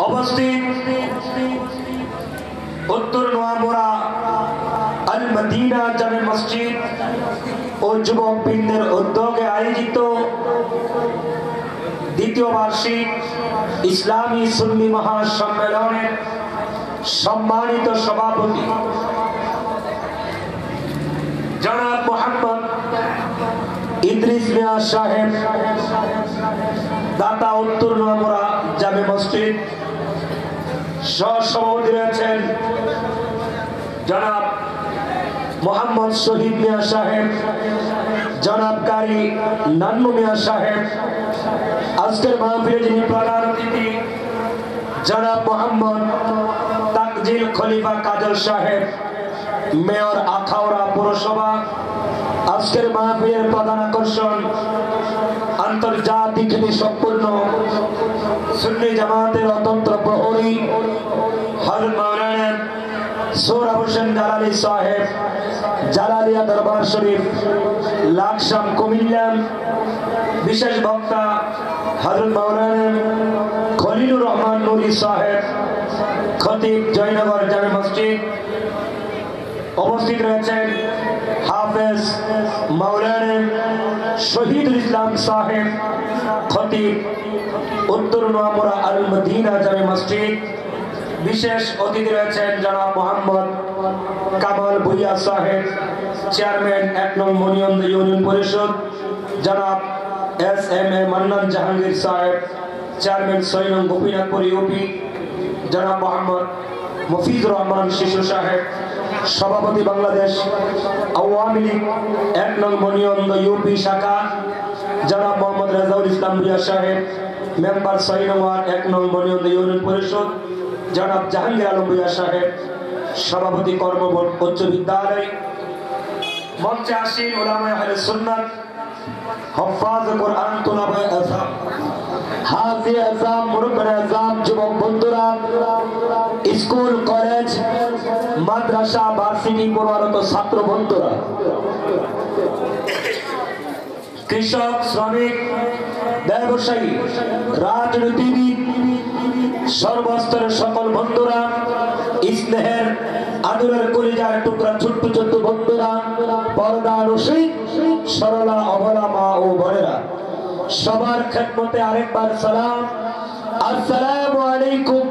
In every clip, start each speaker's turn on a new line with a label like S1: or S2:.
S1: অবস্থিত উত্তর নোয়ামুড়া আল মদিনা জামে মসজিদ ও যুবক বৃন্দের উদ্যোগে আয়োজিত দ্বিতীয় বার্ষিক ইসলামী সুন্নি মহাসম্মেলনের সম্মানিত সভাপতি জনাব মোহাম্মদ ইদ্রিস মিয়া সাহেব, দাতা উত্তর নোয়ামুড়া জামে মসজিদ। সহ-সভাপতি রয়েছেন জনাব মোহাম্মদ শহীদ মিয়া সাহেব, জনাব কারি নান্নু মিয়া সাহেব। আজকের মাহফিলে যিনি প্রধান অতিথি জনাব মোহাম্মদ তাকজিল খলিফা কাজল সাহেব, মেয়র আখাউড়া পৌরসভা। আজকের মাহফিলের প্রধান আকর্ষণ আন্তর্জাতিক খ্যাতি সম্পন্ন সুন্নি জামাতের অতন্ত্র প্রহরী হযরত মাওলানা সোহরাব হোসেন জালালী সাহেব, জালালিয়া দরবার শরীফ, লাকসাম, কুমিল্লা। বিশেষ বক্তা হযরত মাওলানা খলিলুর রহমান নুরি সাহেব, খতিব জয়নগর জামে মসজিদ। উপস্থিত রয়েছেন হাফেজ মাওলানা শহীদুল ইসলাম সাহেব, খতিব উত্তর নোয়ামুড়া আল মদিনা জামে মসজিদ। বিশেষ অতিথি রয়েছেন জনাব মোহাম্মদ কামাল ভুইয়া সাহেব, চেয়ারম্যান ১ নং মনিয়ন্দ ইউনিয়ন পরিষদ। জনাব এস.এম.এ মান্নান জাহাঙ্গীর সাহেব, চেয়ারম্যান ৬ নং গোপীনাথপুর ইউপি। জনাব মোহাম্মদ মফিজুর রহমান শিশু সাহেব, সভাপতি বাংলাদেশ আওয়ামী লীগ ১ নং মনিয়ন্দ ইউপি শাখা। জনাব মোহাম্মদ রেজাউল ইসলাম ভুইয়া সাহেব, মেম্বার ৬ নং ওয়ার্ড ১ নং মনিয়ন্দ ইউনিয়ন পরিষদ। জনাব জাহাঙ্গীর আলম ভুইয়া সাহেব, সভাপতি কর্মবোর্ড উচ্চ বিদ্যালয়। মঞ্চে আসীন উলামায়ে আহলে সুন্নাত, হুফাজ কোরআন, তুলাবায়ে আযম, হাফেজ আযম, মুরব্বিয়ে আযম, যুবক বন্ধুরা, স্কুল, কলেজ, মাদ্রাসা, ভার্সিটি পড়ুয়ারত ছাত্র বন্ধুরা, কৃষক, শ্রমিক, ব্যবসায়ী, রাজনীতিবিদ, সর্বস্তরের সকল বন্ধুরা, স্নেহের আদরের কলিজার টুকরা ছোট্ট ছোট্ট বন্ধুরা, পর্দানুশী সরলা অবলা মা ও বোনেরা, সবার খেদমতে আরেকবার সালাম। আসসালামু আলাইকুম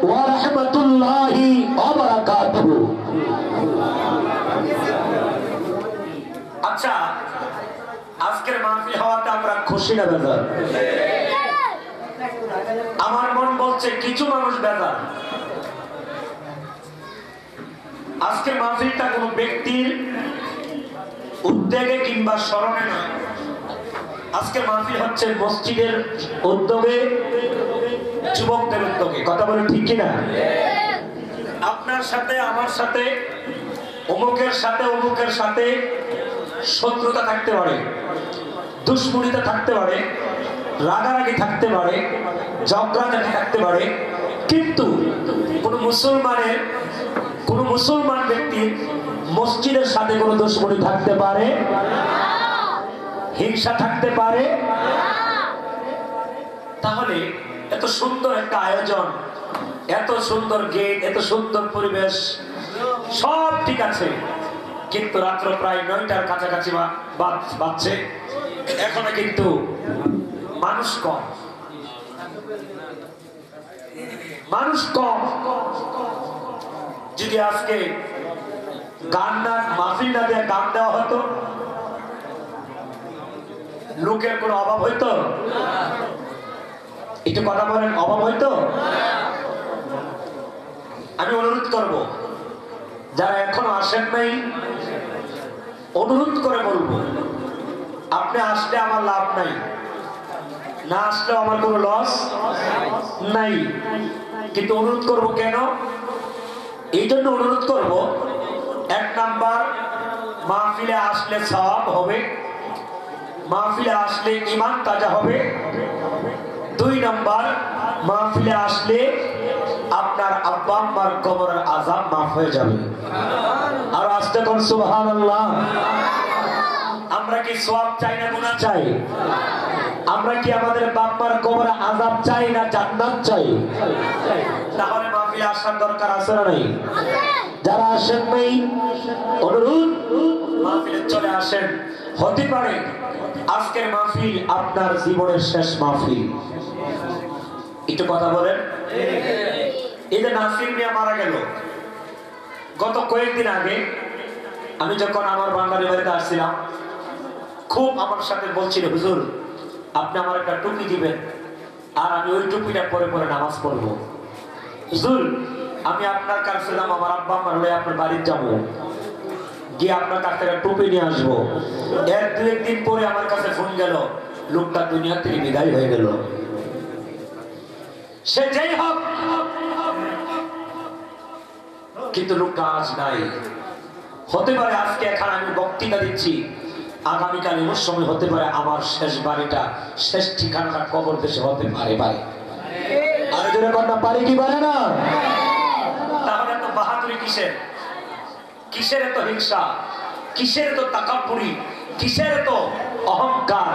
S1: ওয়া রাহমাতুল্লাহি ওয়া বারাকাতুহু। আচ্ছা, আজকের মাহফিল হওয়াতে আমরা খুশি না বেজার? আমার মন বলছে কিছু মানুষ বেজার। আজকের মাহফিলটা কোনো ব্যক্তির উদ্যোগে কিংবা স্মরণে নয়। আজকের মাহফিল হচ্ছে মসজিদের উদ্যোগে, যুবকদের উদ্যোগে। কথা বলে ঠিক কিনা? আপনার সাথে, আমার সাথে, অমুকের সাথে অমুকের সাথে শত্রুতা থাকতে পারে, দুশ্মনীতা থাকতে পারে, রাগারাগি থাকতে পারে, ঝগড়াঝাটি থাকতে পারে, কিন্তু কোনো মুসলমান ব্যক্তির মসজিদের সাথে কোনো দুশ্মনী থাকতে পারে, হিংসা থাকতে পারে? তাহলে এত সুন্দর একটা আয়োজন, এত সুন্দর গেট, এত সুন্দর পরিবেশ, সব ঠিক আছে, কিন্তু রাত্র প্রায় ৯টার কাছাকাছি বাজছে, এখনো কিন্তু মানুষ কম। যদি আজকে গান না, মাহফিল না দিয়ে গান দেওয়া হতো, লোকের কোনো অভাব হইতো? একটু কথা বলেন, অভাব হইতো? আমি অনুরোধ করব, যারা এখনো আসেন নাই, অনুরোধ করে বলবো, আপনি আসলে আমার লাভ নাই, না আসলেও আমার কোনো লস নাই, কিন্তু অনুরোধ করব কেন? এই জন্য অনুরোধ করব, ১ নাম্বার, মাহফিলে আসলে সওয়াব হবে, মাহফিলে আসলে ঈমান তাজা হবে। ২ নাম্বার, মাহফিলে আসলে আপনার আব্বা আম্মার কবরের আযাব মাফ হয়ে যাবে। আর আস্তে কোন সুবহানাল্লাহ। আমরা কি সওয়াব চাই না গুনাহ চাই? আমরা কি আমাদের বাপ মার কবরে আযাব চাই না জান্নাত চাই? তাহলে মাহফিলে আসার দরকার আছে না নাই? যারা আসেন নাই অনুরোধ মাহফিলে চলে আসেন। হতে পারে আজকের মাহফিল আপনার জীবনের শেষ মাহফিল। একটু কথা বলেন। এই যে নাসির মিয়া মারা গেল গত কয়েকদিন আগে, আমি যখন আমার বাঙালি বাড়িতে আসছিলাম, খুব আমার সাথে বলছিল, হুজুর আপনি আমার একটা টুপি দিবেন আর আমি ওই টুপিটা পরে পরে নামাজ পড়বো। হুজুর আমি আপনার কাছে যাব, আমার আব্বা আমার হলে আপনার বাড়িতে যাবো, গিয়ে আপনার কাছ থেকে টুপি নিয়ে আসবো। এর দু একদিন পরে আমার কাছে ফোন গেল, লোকটা দুনিয়া থেকে বিদায় হয়ে গেল। সে যেই হোক, কিন্তু লোকটা আজ নাই। হতে পারে আজকে এখানে আমি বক্তৃতা দিচ্ছি, আগামীকাল এমন সময় হতে পারে আমার শেষ বাড়িটা, শেষ ঠিকানাটা কবর দেশে হতে পারে। আর জোরে কথা পারে কি পারে না? তাহলে এত বাহাদুরি কিসের? কিসের এত হিংসা? কিসের এত তাকাব্বুরি? কিসের এত অহংকার?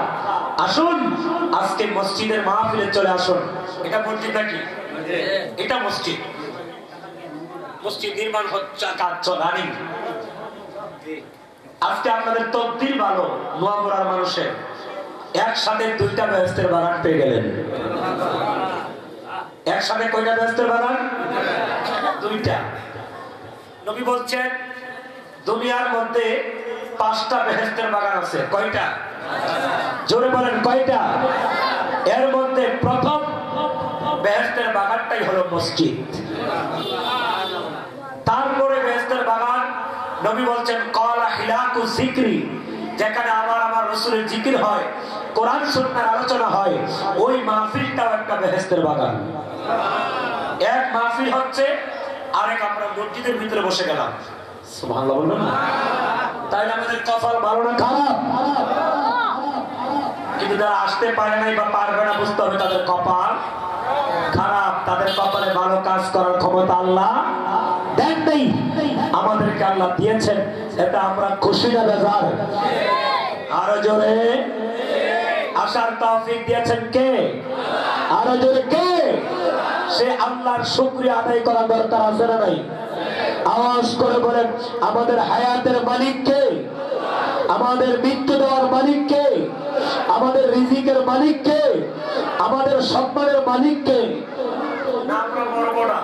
S1: আসুন আজকে মসজিদের মাহফিলে চলে আসুন। এটা মসজিদ নাকি? এটা মসজিদ। মসজিদ নির্মাণ হচ্ছে, কাজ চলানি। আজকে আপনাদের তকদির ভালো, নোয়াপাড়ার মানুষের একসাথে দুইটা বেহেশতের বাগান পেয়ে গেলেন। একসাথে কয়টা বেহেশতের বাগান? দুইটা। নবী বলছেন দুনিয়ার মধ্যে 5টা বেহেশতের বাগান আছে। কয়টা? জোরে বলেন কয়টা? এর মধ্যে প্রথম বেহেশতের বাগানটাই হলো মসজিদ। তারপরে বেহেশতের বাগান নবী বলছেন ক্বালা হিলাকু যিকরি, যেখানে আমার রাসূলের জিকির হয়, কোরআন সুন্নাহর আলোচনা হয়, ওই মাহফিলটাও একটা বেহেশতের বাগান। এক মাহফিল হচ্ছে, আরেক আমরা মসজিদের ভিতরে বসে গেলাম। সুবহানাল্লাহ বলবেন না? তাইলে আমাদের কপাল ভালো না খারাপ? কিন্তু যারা আসতে পারে নাই বা পারবে না, বুঝতে হবে তাদের কপাল খারাপ। তাদের কপালে ভালো কাজ করার ক্ষমতা আল্লাহ দেন নাই, আমাদেরকে আল্লাহ দিয়েছেন। এটা আমরা খুশি না বেজার? আরো জোরে আসার তৌফিক দিয়েছেন কে? আরো জোরে কে? সে আল্লাহর শুকরিয়া আদায় করা দরকার আছে না নাই? আওয়াজ করে বলেন, আমাদের হায়াতের মালিক কে? আমাদের মৃত্যু দেওয়ার মালিক কে? আমাদের রিজিকের মালিক কে? আমাদের সম্মানের মালিক কে? না আমরা মরবো না।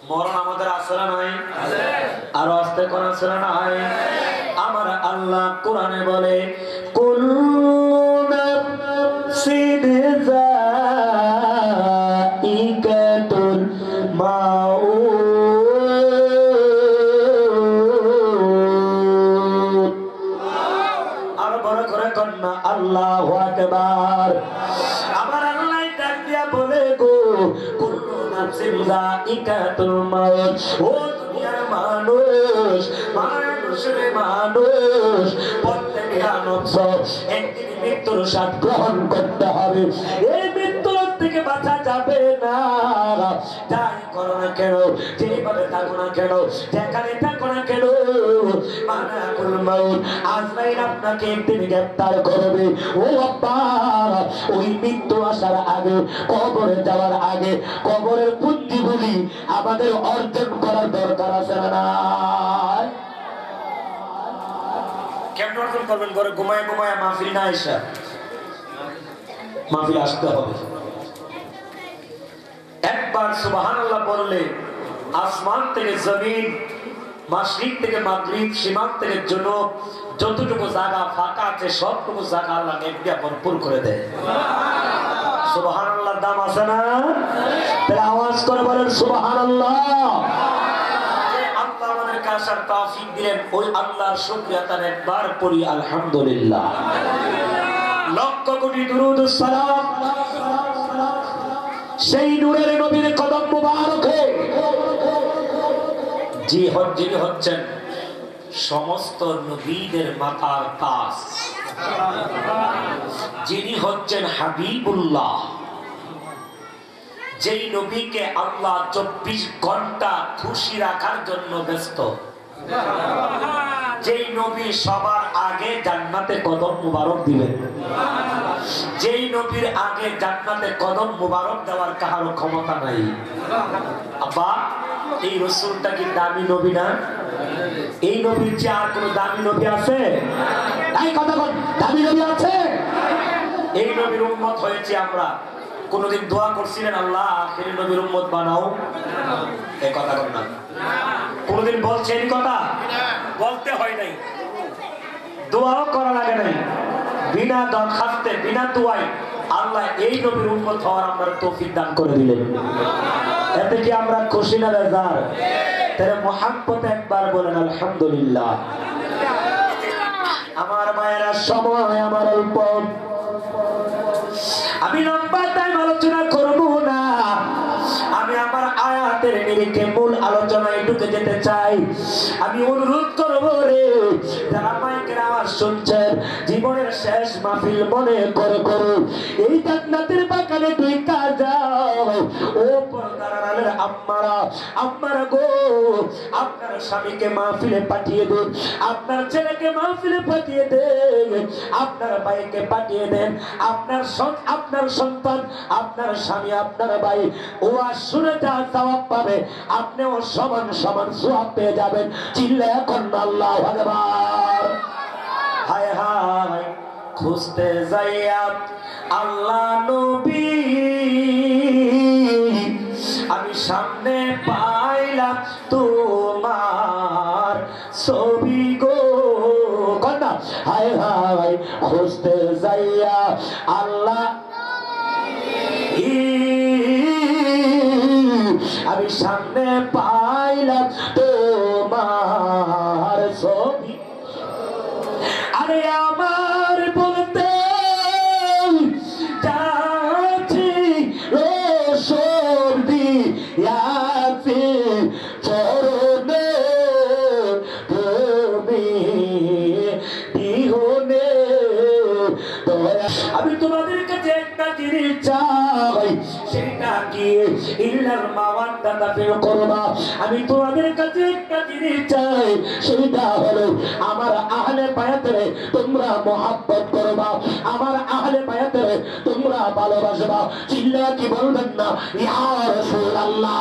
S1: মরণ আমাদের আছে না নাই? আর আস্তে কোরআন আছে না নাই? আমার আল্লাহ কোরআনে বলে কুল্লু নাফসিন যায়িকাতুল মাউত। আর বড় করে কন্যা আল্লাহু আকবার। আমার আল্লাহ ডাক দিয়া বলে গো কুল্লু নাফসিন যায়িকাতুল মাউত। ও দুনিয়ার মানুষ, মানুষ প্রত্যেকটা নফস একদিন মৃত্যুর স্বাদ গ্রহণ করতে হবে। এই মৃত্যুর থেকে বাঁচা যাবে না। যাই করো না কেন, যেভাবে থাকো না কেন, যেখানে থাকো না কেন, মালাকুল মাউত আজরাইল আপনাকে একদিন গ্রেফতার করবে। ও আব্বা, ওই মৃত্যু আসার আগে, কবরে যাওয়ার আগে, কবরের বুদ্ধিগুলি আমাদের অর্জন করার দরকার আছে না? কেমন অর্জন করবেন? ঘরে ঘুমায় ঘুমায় মাহফিল না এসা, মাহফিল আসতে হবে। একবার সুবহানাল্লাহ বললে আসমান থেকে জমিন, মাশরিক থেকে মাগরিব, সীমান্ত থেকে জুনুব, যতটুকু জায়গা ফাঁকা আছে সবটুকু জায়গা আল্লাহ একদিয়া ভরপুর করে দেয়। সুবহানাল্লাহর দাম আছে না? তাহলে আওয়াজ করে বলেন সুবহানাল্লাহ। আল্লাহ আমাদেরকে আসার তৌফিক দিলেন, ওই আল্লাহর শুকরিয়া তার একবার পড়ি আলহামদুলিল্লাহ। লক্ষ কোটি দুরূদ ও সালাম সেই নূরের নবীর কদম মুবারকে, যিনি হচ্ছেন সমস্ত নবীদের মাথার তাজ, যিনি হচ্ছেন হাবিবুল্লাহ, যেই নবীকে আল্লাহ 24 ঘন্টা খুশি রাখার জন্য ব্যস্ত। যেই নবী সবার আগে জান্নাতে কদম মুবারক দিবেন, যেই নবীর আগে জান্নাতে কদম মুবারক দেওয়ার কারো ক্ষমতা নাই। আব্বা এই রাসূলটা কি দামি নবী না? এই নবীর চেয়ে আর কোন দামি নবী আছে? এই কথা বল, দামি নবী আছে? এই নবীর উম্মত হয়েছে আমরা। কোনদিন দোয়া করছিলেন আল্লাহ আখির নবীর উম্মত বানাও? এই কথা বল না। কোনদিন বলছেন কথা? বলতে হয় নাই, দোয়াও করা লাগে নাই। বিনা দরখাস্তে বিনা দোয়ায় আল্লাহ এই নবীর উম্মত হওয়ার আমরা তৌফিক দান করে দিলেন। এতে কি আমরা খুশি না বেজার? তাহলে মুহাব্বতে একবার বলেন আলহামদুলিল্লাহ। আমার মায়েরা সময় আমার অল্প, আমি লম্বা টাইম আলোচনা করব না। আমি আমার আয়াতের নিরিখে মূল আলোচনায় ঢুকে যেতে চাই। আমি অনুরোধ করব রে যারা মাইকের আওয়াজ শুনছেন, জীবনের শেষ মাহফিল মনে করে করুন, এই জান্নাতের বাগানে ঢুকা যাও। ও পর্দার আড়ালের আম্মারা, আম্মারা গো, আপনার স্বামীকে মাহফিলে পাঠিয়ে দিন, আপনার ছেলেকে মাহফিলে পাঠিয়ে দেন, আপনার ভাইকে পাঠিয়ে দেন, আপনার সন্তান, আপনার স্বামী, আপনার ভাই ওয়াজ শুনে যা সওয়াব পাবে, আপনিও সমান সমান সওয়াব পেয়ে যাবেন। চিল্লায়া এখন আল্লাহু আকবার। হায় হায় খুঁজতে যাইয়া আল্লাহ নবী আমি সামনে পাইলাম তোমার ছবি গো। কন্যা হায় হায় খুঁজতে যাইয়া আল্লাহ আমি সামনে পাইলাম তোমার ছবি। আরে আমার বলতে যাচ্ছি সর্দি আছে চরণে তুমি বিহনে দয়া। আমি তোমাদের কাছে একটা জিনিস চাই, সেটা কি ইল্লাল মাওয়াদ্দাতা ফিল কুরবা। আমি তোমাদের কাছে একটা জিনিস চাই, সেটা হলো আমার আহলে বায়াতের তোমরা মহব্বত করবা, আমার আহলে বায়াতের তোমরা ভালোবাসবা। চিল্লা কি বলবেন না ইয়া রাসূলুল্লাহ?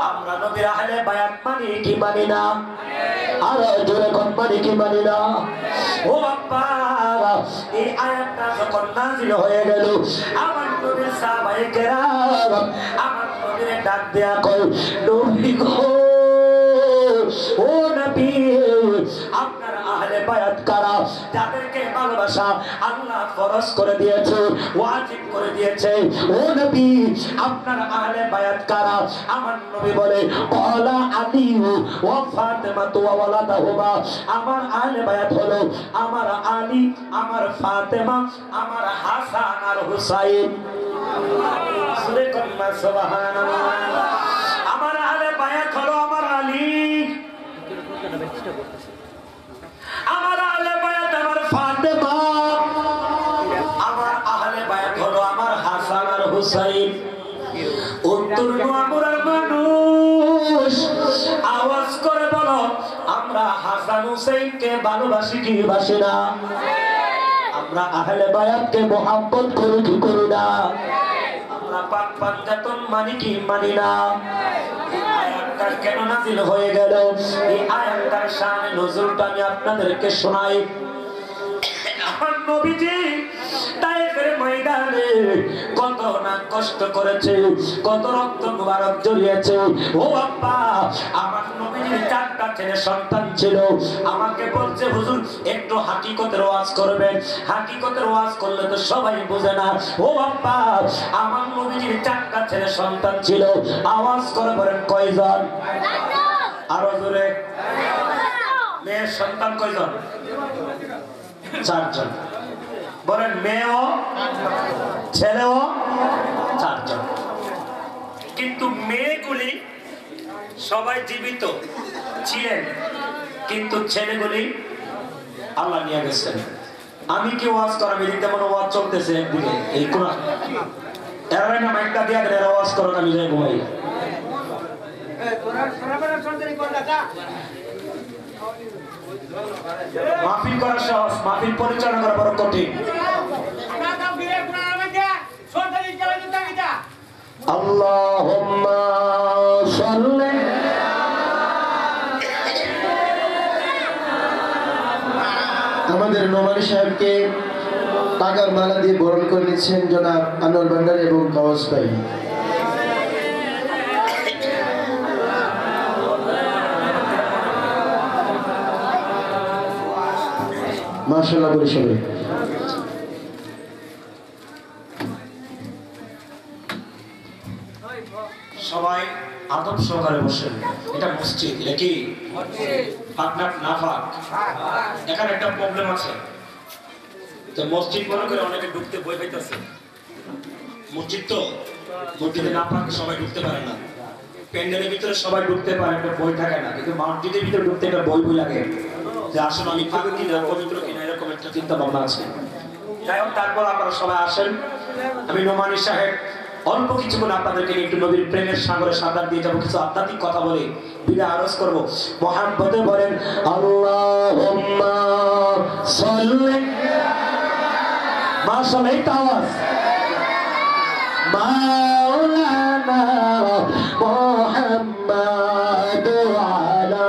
S1: আমরা নবীর আহলে বায়াত মানি কি মানি না? আর জোরে কোন মানি কি মানি না? ও বাবা এই আয়াতটা যখন নাযিল হয়ে গেল, আমার নবীর সাহাবায়ে কেরাম আমার নবীর ডাক দেয়া কই, নবী গো, ও নবী আপনার আহলে বায়াত কারা? যাদেরকে ভালোবাসা আল্লাহ ফরজ করে দিয়েছে, ওয়াজিব করে দিয়েছে। ও নবী আপনার আহলে বায়াত কারা? আমার নবী বলে ক্বালা আলী ওয়া ফাতেমা ওয়া ওয়ালাদাহুমা। আমার আহলে বায়াত হলো আমার আলী, আমার ফাতেমা, আমার হাসান আর হুসাইন। সুবহানাল্লাহ। আমার আহলে বায়াত হলো আমার আলী, আমার আহলে বায়াত আমার ফাতেমা, আমার আহলে বায়াত হলো আমার হাসান আর হুসাইন। উত্তর নোয়াপুরের মানুষ আওয়াজ করে বলো, আমরা হাসান হুসাইনকে ভালোবাসি কি বাসি না? আমরা আহলে বায়াতকে মুহাব্বত করি কি করি না? আমরা পাক পাঞ্জাতন মানি কি মানি না? আয়াতটা কেন নাযিল হয়ে গেল? এই আয়াতটার শানে নজরুলটা আমি আপনাদেরকে শোনাই। আমার নবীজি তায়েফের ময়দানে কত না কষ্ট করেছে, কত রক্ত মুবারক ঝরিয়েছে। ও বাবা আমার নবীজির 4টা ছেলে সন্তান ছিল। আমাকে বলছে হুজুর একটু হাকিকতের ওয়াজ করবেন। হাকিকতের ওয়াজ করলে তো সবাই বোঝে না। ও বাবা আমার নবীজির 4টা ছেলে সন্তান ছিল। আওয়াজ করে বলেন কয়জন? আরো জোরে। মেয়ের সন্তান কয়জন? 4 জন। বলেন মেয়েও ছেলেও 4 জন। কিন্তু মেয়েগুলি সবাই জীবিত ছিলেন, কিন্তু ছেলেগুলি আল্লাহ নিয়ে গেছেন। আমি কি ওয়াজ করাবো? এদিকে মনে ওয়াজ চলতেছে একদিকে, এই কোরআন এরা না মাইকটা দিয়া দেন, এরা ওয়াজ করো, আমি যাই ঘুমাই। মাহফিল করা সহজ, মাহফিল পরিচালনা করা বড় কঠিন। আল্লাহুম্মা সাল্লি
S2: আমাদের নোমানী সাহেবকে টাকার মালা দিয়ে বরণ করে নিচ্ছেন জনাব আনোয়ার ভান্ডারী এবং কাওয়াস ভাই। মাশাআল্লাহ বলি সবাই।
S1: সবাই আদব সহকারে বসেন। এটা মসজিদ, এটা কি পাকনাট না পাক? এখানে একটা প্রবলেম আছে, তো মসজিদ মনে করে অনেকে ঢুকতে ভয় পাইতেছে। মসজিদ তো মসজিদে না পাক সবাই ঢুকতে পারে না, প্যান্ডেলের ভিতরে সবাই ঢুকতে পারে, একটা বই থাকে না, কিন্তু মসজিদের ভিতরে ঢুকতে একটা বই লাগে যে আসলে আমি পাক কিনা পবিত্র কিনা, এরকম একটা চিন্তা ভাবনা আছে। যাই হোক, তারপর আপনারা সবাই আসেন। আমি নোমানী সাহেব অল্প কিছুক্ষণ আপনাদেরকে একটু নবীর প্রেমের সাগরে সাঁতার দিয়ে যাবো, কিছু আধ্যাত্মিক কথা বলে বিদায় আরজ করবো। মুহাম্মদে বলেন আল্লাহুম্মা সাল্লি, মাশাআল্লাহ এই আওয়াজ, মাওলানা মুহাম্মদ আলা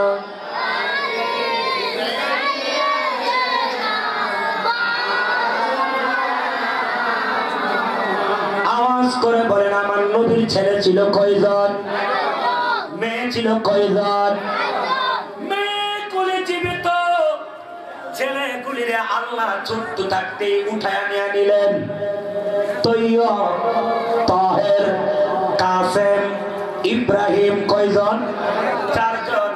S1: করে বলেন আমার নবীর ছেলে ছিল কয়জন, মেয়ে ছিল কয়জন? মেয়েগুলি জীবিত, ছেলেগুলিরে আল্লাহ ছোট্ট থাকতে উঠায় নিয়ে নিলেন। তৈয়ব, তাহের, কাসেম, ইব্রাহিম কয়জন? চারজন।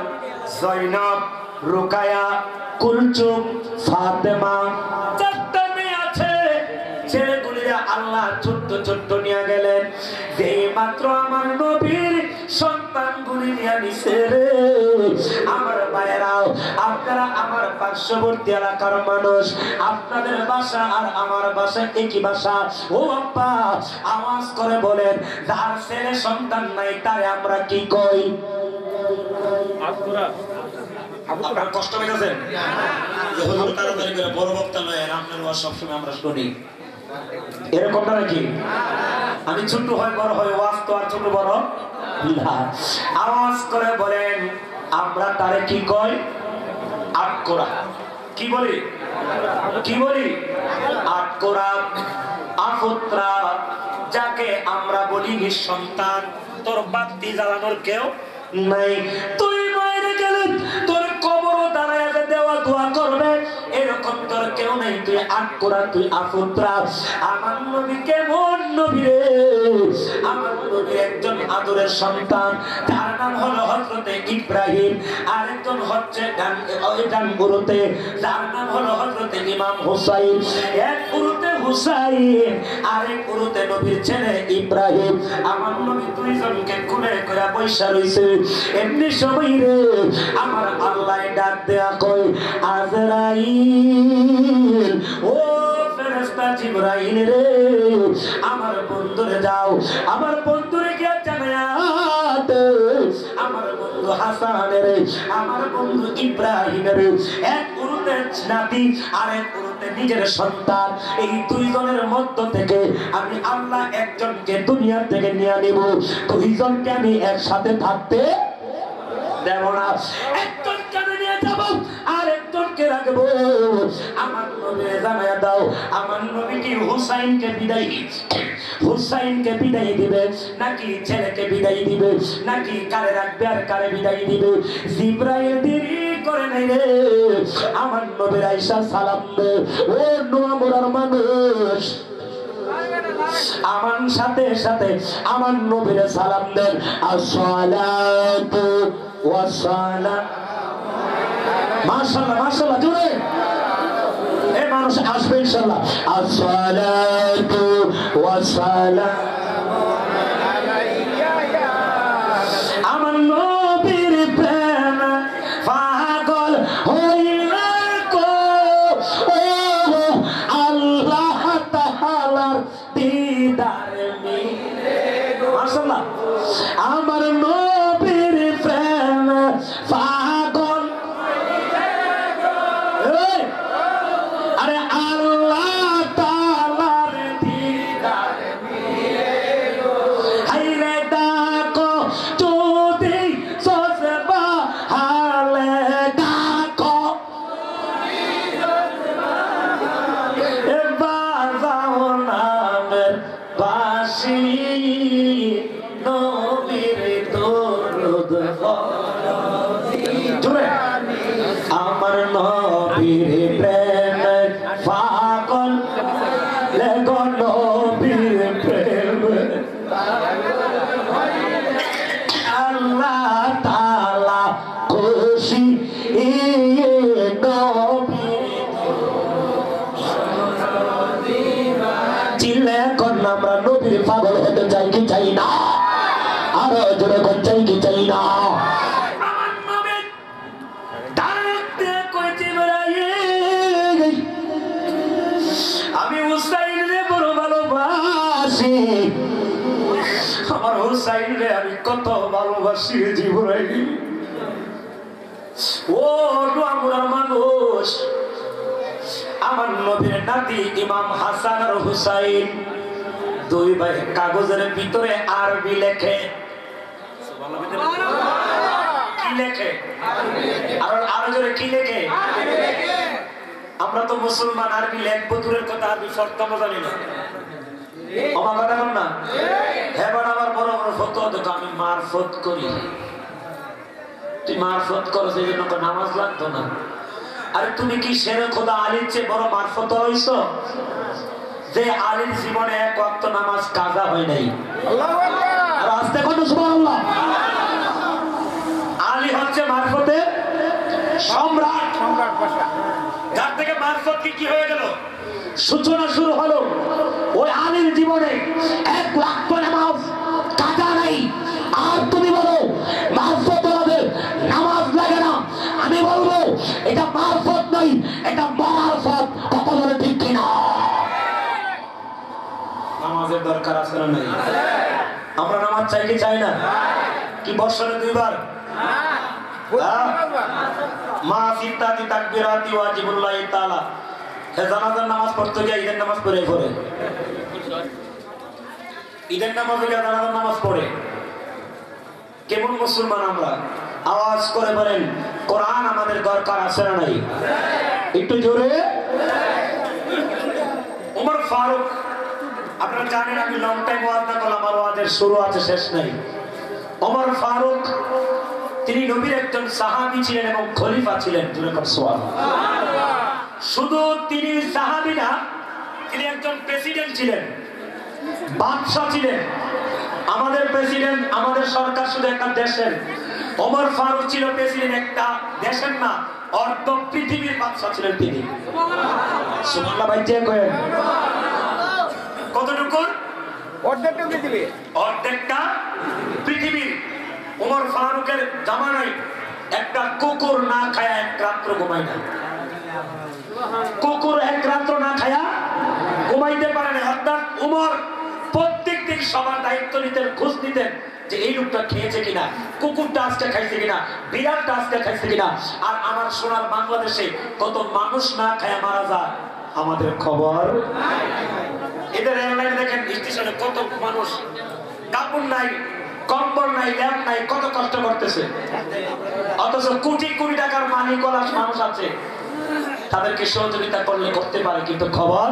S1: জয়নব, রুকায়া, কুলচুম, ফাতেমা, চারটা মেয়ে আছে। ছেলেগুলিরা আল্লাহ ছোট্ট ছোট্ট নিয়ে গেলেন। যেই মাত্র আমার নবীর সন্তানগুলি নিয়ে নিছে রে আমার ভাইয়েরাও, আপনারা আমার পার্শ্ববর্তী এলাকার মানুষ, আপনাদের বাসা আর আমার বাসা একই বাসা। ও আব্বা, আওয়াজ করে বলেন, যার ছেলে সন্তান নাই তারে আমরা কি কই? আপনার কষ্ট পেয়েছেন যে হুজুর তাড়াতাড়ি করে বড় বক্তা নয়, আপনার ওয়াজ সবসময় আমরা শুনি, এরকমটা নাকি? আমি ছোট হয় বড় হয়, ওয়াজ তো আর ছোট বড় না। আওয়াজ করে বলেন, আমরা তারে কি কই? আটকোরা। কি বলি? কি বলি? আটকোরা, আফুত্রা, যাকে আমরা বলি নিঃসন্তান। তোর বাতি জ্বালানোর কেউ নাই, তুই বাইরে গেলে তোর কবরও দাঁড়ায় দেওয়া দোয়া করবে, এরকম তোর কেউ নাই, তুই আটকোরা, তুই আফুত্রা। আমার নবী কেমন নবী রে? আমার নবী একজন আদরের সন্তান, তার নাম হলো হযরতে ইব্রাহিম। আরেকজন হচ্ছে ডান গুরুতে, যার নাম হলো হযরতে ইমাম হুসাইন। এক গুরুতে হুসাইন, আরেক গুরুতে নবীর ছেলে ইব্রাহিম। আমার নবী দুইজনকে কোলে করে বৈশা রইছে। এমনি সময় রে আমার আল্লাহ ডাক দেয়া কই, আজরাইল, ও ফেরেশতা জিবরাইল রে, আমার বন্ধুরে যাও, আমার বন্ধুরে গিয়ে জানায়া দে, আমার বন্ধু হাসানের, আমার বন্ধু ইব্রাহিমের এক গুরুতে নাতি, আরেক গুরুতে নিজের সন্তান, এই দুইজনের মধ্য থেকে আমি আল্লাহ একজনকে দুনিয়া থেকে নিয়ে নিব। দুইজনকে আমি একসাথে থাকতে দেব না, একজনকে আমি নিয়ে যাব আর একজনকে রাখবো। আমার নবী জানায়া দাও, আমার নবী কি হুসাইনকে বিদায় দিবে নাকি ছেলেকে বিদায় দিবে, নাকি কারে রাখবে আর কারে বিদায় দিবে? জিবরাইল দেরি করে নাই রে, আমার নবীর আয়েশা সালাম দে। ও নোয়ামুরার মানুষ, আমার সাথে সাথে আমার নবীরে সালাম দেন, আসসালাতু ওয়াসসালাম। মাশাআল্লাহ, মাশাআল্লাহ, জোরে এই মানুষ আসবে ইনশাআল্লাহ। আসসালাতু ওয়াসসালাম আমার নবীর প্রেম পাগল হইলা কো, ও আল্লাহ তাআলার দিদার মিলে গো। মাশাআল্লাহ, আমার নবীর প্রেম পাগল ভালোবাসি নবীর দরুদ জোরে আমার নবীর প্রেম পাগল লেগো নবীর প্রেম আল্লাহ তাআলা খুশি চিল্লে এখন আমরা নবীর পাগল হতে চাই কি চাই না আরো জোরে কোন চাই কি চাই না আমার নবী ডাকতে কইতে বেড়াই আমি হুসাইন রে বড় ভালোবাসি আমার হুসাইন রে আমি কত ভালোবাসি জীবনে ও আমরা মানুষ আমার নবীর নাতি ইমাম হাসান আর হুসাইন দুই ভাই কাগজের ভিতরে আরবি লেখে কি লেখে আর জোরে কি লেখে আমরা তো মুসলমান আরবি লেখবো দূরের কথা আরবি শর্তামো জানি না আমার কথা বল না হ্যাঁ বাট আমার বড় বড় ফতোয়া দেখো আমি মারফত করি তুই মারফত করো সেই জন্য নামাজ লাগতো না আরে তুমি কি শেরে খোদা আলীর চেয়ে বড় মারফত হইছো যে আলীর জীবনে এক ওয়াক্ত নামাজ কাজা হয় নাই আল্লাহু আকবার আর আস্তে কোন সুবহানাল্লাহ আলী হচ্ছে মারফতের সম্রাট ভাষা যার থেকে মারফত কি হয়ে গেল সূচনা শুরু হলো ওই আলীর জীবনে এক ওয়াক্ত নামাজ কাজা নাই আর তুমি বলো মারফত নামাজ লাগে না আমি বলবো এটা মারফত নাই এটা মারফত কত ধরে ঠিক কিনা নামাজের দরকার আছে না নাই আমরা নামাজ চাই কি চাই না কি বছরে দুইবার মা সিত্তাতি তাকবীরাতি ওয়াজিবুল্লাহ তাআলা জানাজার নামাজ পড়তে গিয়ে ঈদের নামাজ পড়ে ঈদের নামাজে গিয়ে জানাজার নামাজ পড়ে কেমন মুসলমান আমরা আওয়াজ করে বলেন কোরআন আমাদের দরকার আছে না নাই একটু জোরে ওমর ফারুক আপনারা জানেন আমি লং টাইম ওয়াজ না করলাম আমার ওয়াজের শুরু আছে শেষ নাই ওমর ফারুক তিনি নবীর একজন সাহাবী ছিলেন এবং খলিফা ছিলেন জোরে কর সুবহানাল্লাহ শুধু তিনি সাহাবী না তিনি একজন প্রেসিডেন্ট ছিলেন বাদশা ছিলেন আমাদের প্রেসিডেন্ট আমাদের সরকার শুধু একটা দেশের ওমর ফারুক ছিল প্রেসিডেন্ট একটা দেশের না অর্ধ পৃথিবীর বাদশা ছিলেন তিনি সুবহানাল্লাহ ভাই যে কয় কতটুকু অর্ধেকটা পৃথিবী অর্ধেকটা পৃথিবী ওমর ফারুকের জামানায় একটা কুকুর না খায়া এক রাত্র ঘুমায় না কুকুর এক রাত্র না খায়া ঘুমাইতে পারে না অর্থাৎ ওমর প্রত্যেকদিন সবার দায়িত্ব নিতেন খোঁজ নিতেন যে এই লোকটা খেয়েছে কিনা কুকুরটা আজকে খাইছে কিনা বিড়ালটা আজকে খাইছে কিনা আর আমার সোনার বাংলাদেশে কত মানুষ না খায়া মারা যায় আমাদের খবর এদের এয়ারলাইনে দেখেন স্টেশনে কত মানুষ কাপড় নাই কম্বল নাই ল্যাম্প নাই কত কষ্ট করতেছে অথচ কোটি কোটি টাকার মালিক মানুষ আছে তাদেরকে সহযোগিতা করলে করতে পারে কিন্তু খবর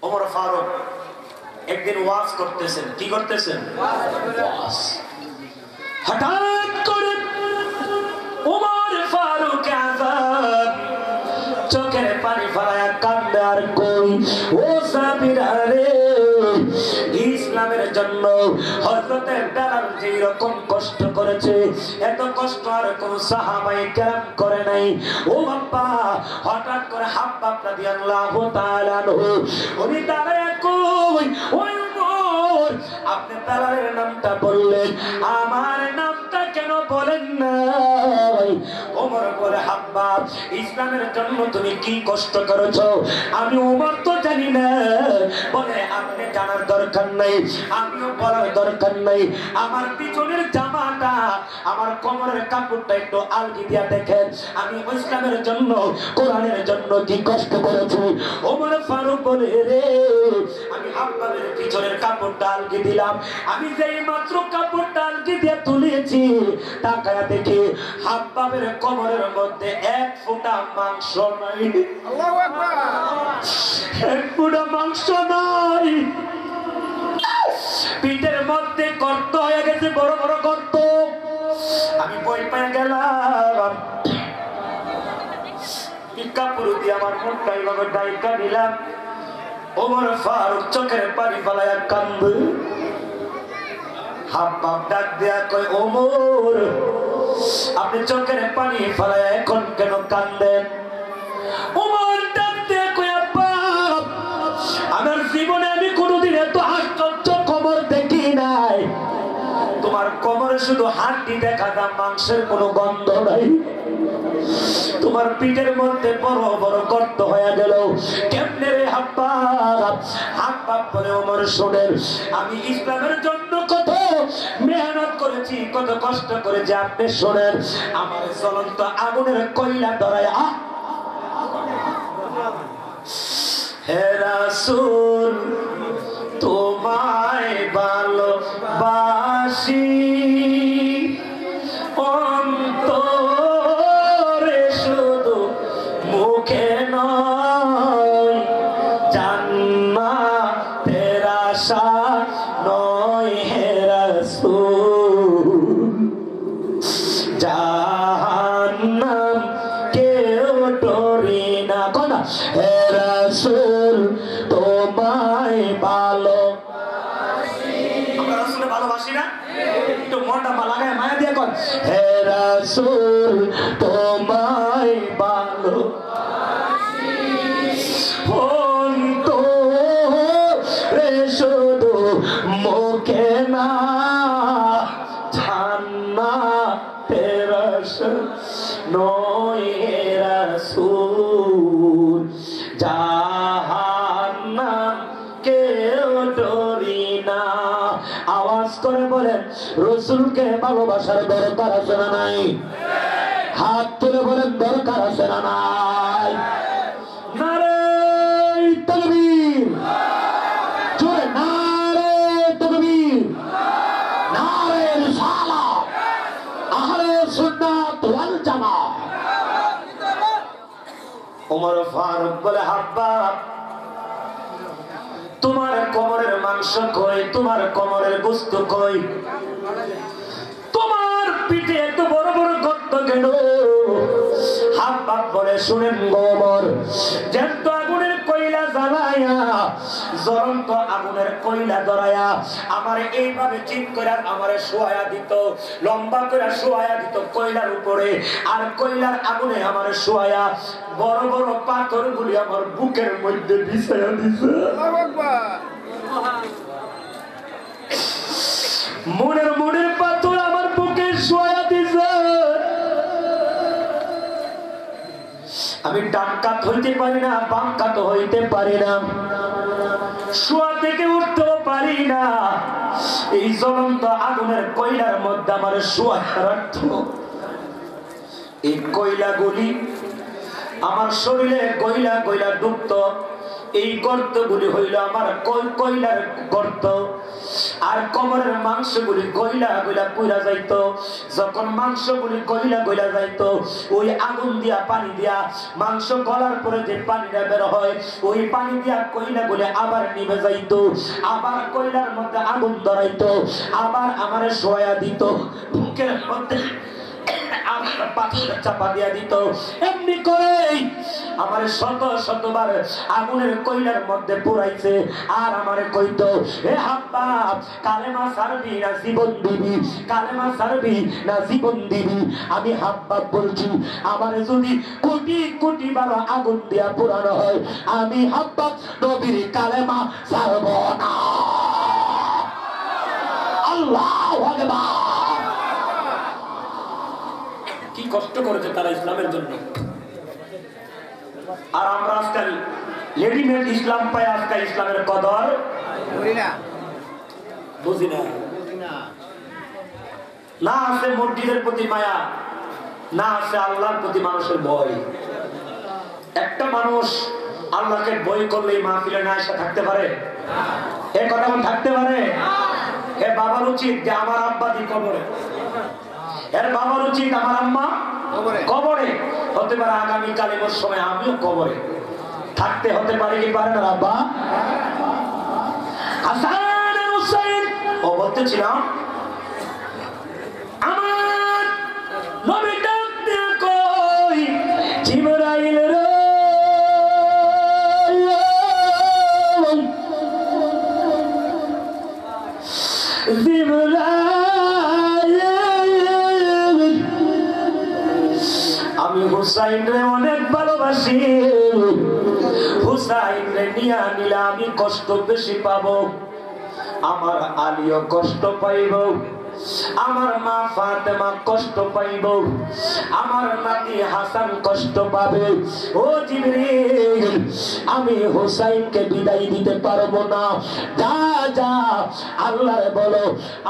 S1: ওমর ফারুক একদিন ওয়াজ করতেছেন কি করতেছেন ওয়াজ হঠাৎ করে ওমর ফারুক আযাব চোখের পানি ফেলায়া কান্দে আর কই ও সাবিরা রে ইসলামের জন্য হযরতে বেলাল যে রকম কষ্ট করেছে এত কষ্ট আর কোন সাহাবায়ে কেরাম করে নাই ও বাবা হঠাৎ করে হাব্বাব রাদিয়াল্লাহু তাআলা উনি দাঁড়ায় কই ওই ওমর আপনি বেলালের নামটা বললেন আমার নামটা কেন বলেন না ওমর বলে হাব্বাব ইসলামের জন্য তুমি কি কষ্ট করেছো আমি ওমর তো জানি না বলে আপনি জানার দরকার নাই আমিও বলার দরকার নাই আমার পিছনের জামাটা আমার কোমরের কাপড়টা একটু আলগি দিয়া দেখেন আমি ইসলামের জন্য কোরআনের জন্য কি কষ্ট করেছি ওমর ফারুক বলে রে আমি হাব্বাবের পিছনের কাপড়টা আলগি দিলাম আমি যেই মাত্র কাপড়টা আলগি দিয়ে তুলেছি তাকায়া দেখি হাব্বাবের কোমরের মধ্যে এক ফোঁটা মাংস নাই আল্লাহু আকবার এক মুঠো মাংস নাই, পিঠের মধ্যে গর্ত হয়ে গেছে, বড় বড় গর্ত। আমি বই পেয়ে গেলাম, কাপড় দিয়ে আমার মুখটা এইভাবে ডাইকা নিলাম। ওমর ফারুক চোখের পানি ফেলাইয়া কান্দে। হাত পাপ ডাক দেয়া কয়, ওমর আপনি চোখের পানি ফেলাইয়া এখন কেন কান্দেন? ওমর ডাক দেয়া কয়, আব্বা আমার জীবনে আমি কোনোদিন এত আশ্চর্য কোমর দেখি নাই। তোমার কোমরে শুধু হাড্ডি দেখা যায়, মাংসের কোনো গন্ধ নাই। তোমার পিঠের মধ্যে বড় বড় গর্ত হয়ে গেল কেমনে রে আব্বা? হাত পাপ করে ওমর শোনেন, আমি ইসলামের জন্য কত মেহনত করেছি, কত কষ্ট করেছি। আপনি শোনেন, আমার জ্বলন্ত আগুনের কয়লা ধরায়া, হে রাসূল তোমায় ভালোবাসি, অন্তরে শুধু মুখে নয়, জান্নাতের আশা নয় হে রাসূল, জাহান্নাম কেউ ডরি না। কথা হে রাসূল তোমায় ভালোবাসি, আমরা রাসূলকে ভালোবাসি না? একটু মনটা লাগায় মায়া দিয়ে কর, হে রাসূল তোমায় ভালোবাসি, অন্তরে শুধু মুখে না, জান্নাতের আশা নয় হে রাসূল, জাহান্নাম কেউ ডরি না। আওয়াজ করে বলেন, রাসূলকে ভালোবাসার দরকার আছে না নাই? হাত তুলে বলেন, দরকার আছে না নাই? নারে তাকবীর, জোরে নারে তাকবীর, নারে রিসালাত, আহলে সুন্নাত ওয়াল জামাত। ওমর ফারুক বলে, আব্বা তোমার কোমরের মাংস কই, তোমার কোমরের গোশত কই, তোমার পিঠে এত বড় বড় গর্ত কেন? হাত পাপ বলে, শুনেন ওমর, জ্যান্ত আগুনের কয়লা জ্বালায়া, জ্বলন্ত আগুনের কয়লা ধরায়া আমার এইভাবে চিৎ করে আমারে শোয়া দিত, লম্বা করে শোয়া দিত কয়লার উপরে, আর কয়লার আগুনে আমার শোয়া বড় বড় পাথর গুলি আমার বুকের মধ্যে বিছায়া দিছে। মনের মনের পাথর আমার বুকে শোয়া দিছে। আমি ডান কাত হইতে পারি না, বাম কাত হইতে পারি না, শোয়া থেকে উঠতেও পারি না। এই জ্বলন্ত আগুনের কয়লার মধ্যে আমার শোয়া রাখত। এই কয়লাগুলি আমার শরীরে কয়লা কয়লা ডুবত। এই গর্তগুলি হইল আমার কয়লার গর্ত, আর কোমরের মাংসগুলি কয়লা কয়লা পুরা যাইত। যখন মাংসগুলি কয়লা কয়লা যাইত, ওই আগুন দিয়া পানি দিয়া মাংস গলার পরে যে পানিটা বের হয়, ওই পানি দিয়া কয়লাগুলি আবার নিভে যাইত, আবার কয়লার মধ্যে আগুন ধরাইতো, আবার আমারে শোয়া দিত, বুকের মধ্যে পাথর চাপা দিয়া দিত। এমনি করে আমার শত শতবার আগুনের কয়লার মধ্যে পুরাইছে। আর আমারে কইতো, হে আব্বা কালেমা ছাড়বি না জীবন দিবি, কালেমা ছাড়বি না জীবন দিবি? আমি আব্বা বলছি, আমারে যদি কোটি কোটি বার আগুন দিয়া পুরানো হয়, আমি আব্বা নবীর কালেমা ছাড়ব না। আল্লাহু আকবার। কি কষ্ট করেছে তারা ইসলামের জন্য। আর আমরা আজকাল রেডিমেড ইসলাম পাই, আজকাল ইসলামের কদর বুঝি না। না আছে মসজিদের প্রতি মায়া, না আছে আল্লাহর প্রতি মানুষের ভয়। একটা মানুষ আল্লাহকে ভয় করলেই মাহফিলে না এসে থাকতে পারে? এ কথা থাকতে পারে? এ বাবার উচিত যে আমার আব্বা দি কবরে, এর বাবার উচিত আমার আম্মা কবরে, হতে পারে আগামী কালের সময় আমিও কবরে। থাকতে হতে পারে কি পারে না আব্বা? হাসান আর হুসাইন ও বলতেছিলাম আমার নবী ডাকতে কই জিবরাইল রে আমি হুসাইন রে অনেক ভালোবাসি, হুসাইন রে নিয়া নিলে আমি কষ্ট বেশি পাবো, আমার আলীও কষ্ট পাইব, আমার মা ফাতেমা কষ্ট পাইব, আমার নাতি হাসান কষ্ট পাবে। ও জিবরিল আমি হুসাইনকে বিদায় দিতে পারবো না, যা যা আল্লাহরে বলো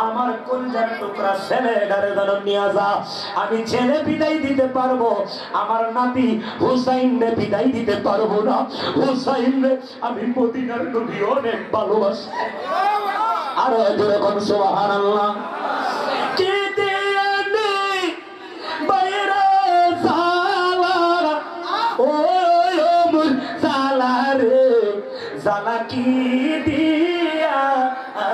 S1: আমার কলিজার টুকরা ছেলেটারে যেন নিয়ে যা। আমি ছেলে বিদায় দিতে পারবো, আমার নাতি হুসাইনরে বিদায় দিতে পারবো না। হুসাইনরে আমি মদিনার নবী অনেক ভালোবাসি। আরো যেরকম সুবহানাল্লাহ। কে দেয়ানি বাইরে সালারা ও মোর সালারে জালা কি দিয়া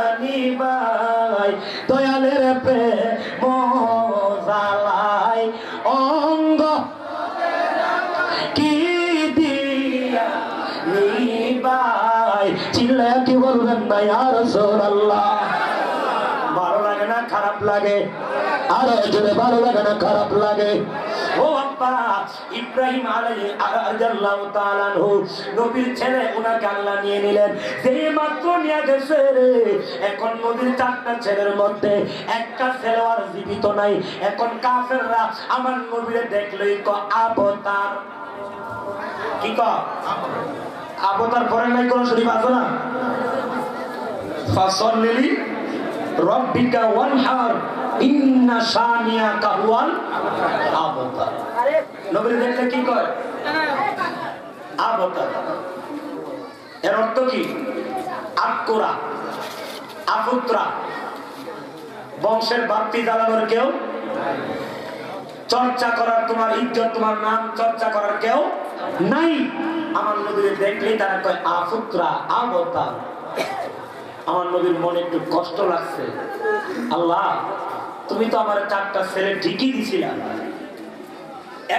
S1: আনি ভাই দয়ালের প্রেম জালাই অঙ্গ কি দিয়া নিবাই। চিল্লা কি বলবেন না ইয়া রাসূলুল্লাহ? ভালো লাগে না খারাপ লাগে? আরো জোরে ভালো লাগে না খারাপ লাগে? ও আব্বা ইব্রাহিম আলাইহিস তাআলা নবীর ছেলে উনাকে আল্লাহ নিয়ে নিলেন, যেই মাত্র নিয়ে গেছে রে এখন নবীর চারটা ছেলের মধ্যে একটা ছেলে আর জীবিত নাই। এখন কাফেররা আমার নবীরে দেখলেই ক আবতার। কি ক আবতার পরে নাই কোন শরীফ আছে না? ফাসাল্লি রব্বিকা ওয়ানহার ইন্না শানিয়াকা হুয়াল আবতার। নবী দেখলে কি কয়? আবতার। এর অর্থ কি? আকুরা, আপুত্রা, বংশের বাপ্তি জ্বালানোর কেউ, চর্চা করার, তোমার ইজ্জত তোমার নাম চর্চা করার কেউ নাই। আমার নবীর দেখলেই তারা কয় আপুত্রা, আবতার। আমার নবীর মনে একটু কষ্ট লাগছে, আল্লাহ তুমি তো আমার চারটা ছেলে ঠিকই দিছিলা,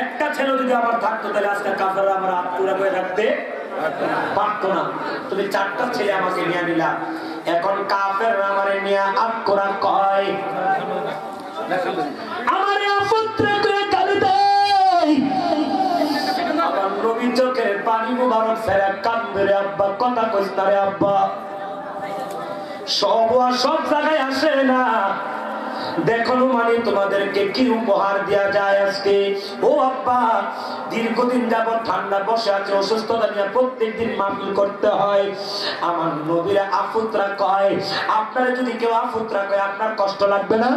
S1: একটা ছেলে যদি আমার থাকতো তাহলে আজকে কাফেররা আমার আত্মরা করে রাখতে পারতো না। তুমি চারটা ছেলে আমাকে নিয়ে নিলা, এখন কাফেররা আমারে নিয়ে আত্মরা কয় আমারে আপুত্রা করে গালি দেয়। আমার নবীর চোখের পানি মুবারক ছেড়ে কান্দে রে আব্বা, কথা কইস না রে আব্বা। সব জায়গায় আসে না। দেখো মানে তোমাদেরকে কি উপহার দেয়া যায় আজকে। ও আব্বা দীর্ঘদিন যাবত ঠান্ডা বসে আছে, অসুস্থতা নিয়ে প্রত্যেকদিন মাহফিল করতে হয়। আমার নবীরা আফুত্রা কয়, আপনারা যদি কেউ আফুত্রা কয় আপনার কষ্ট লাগবে না?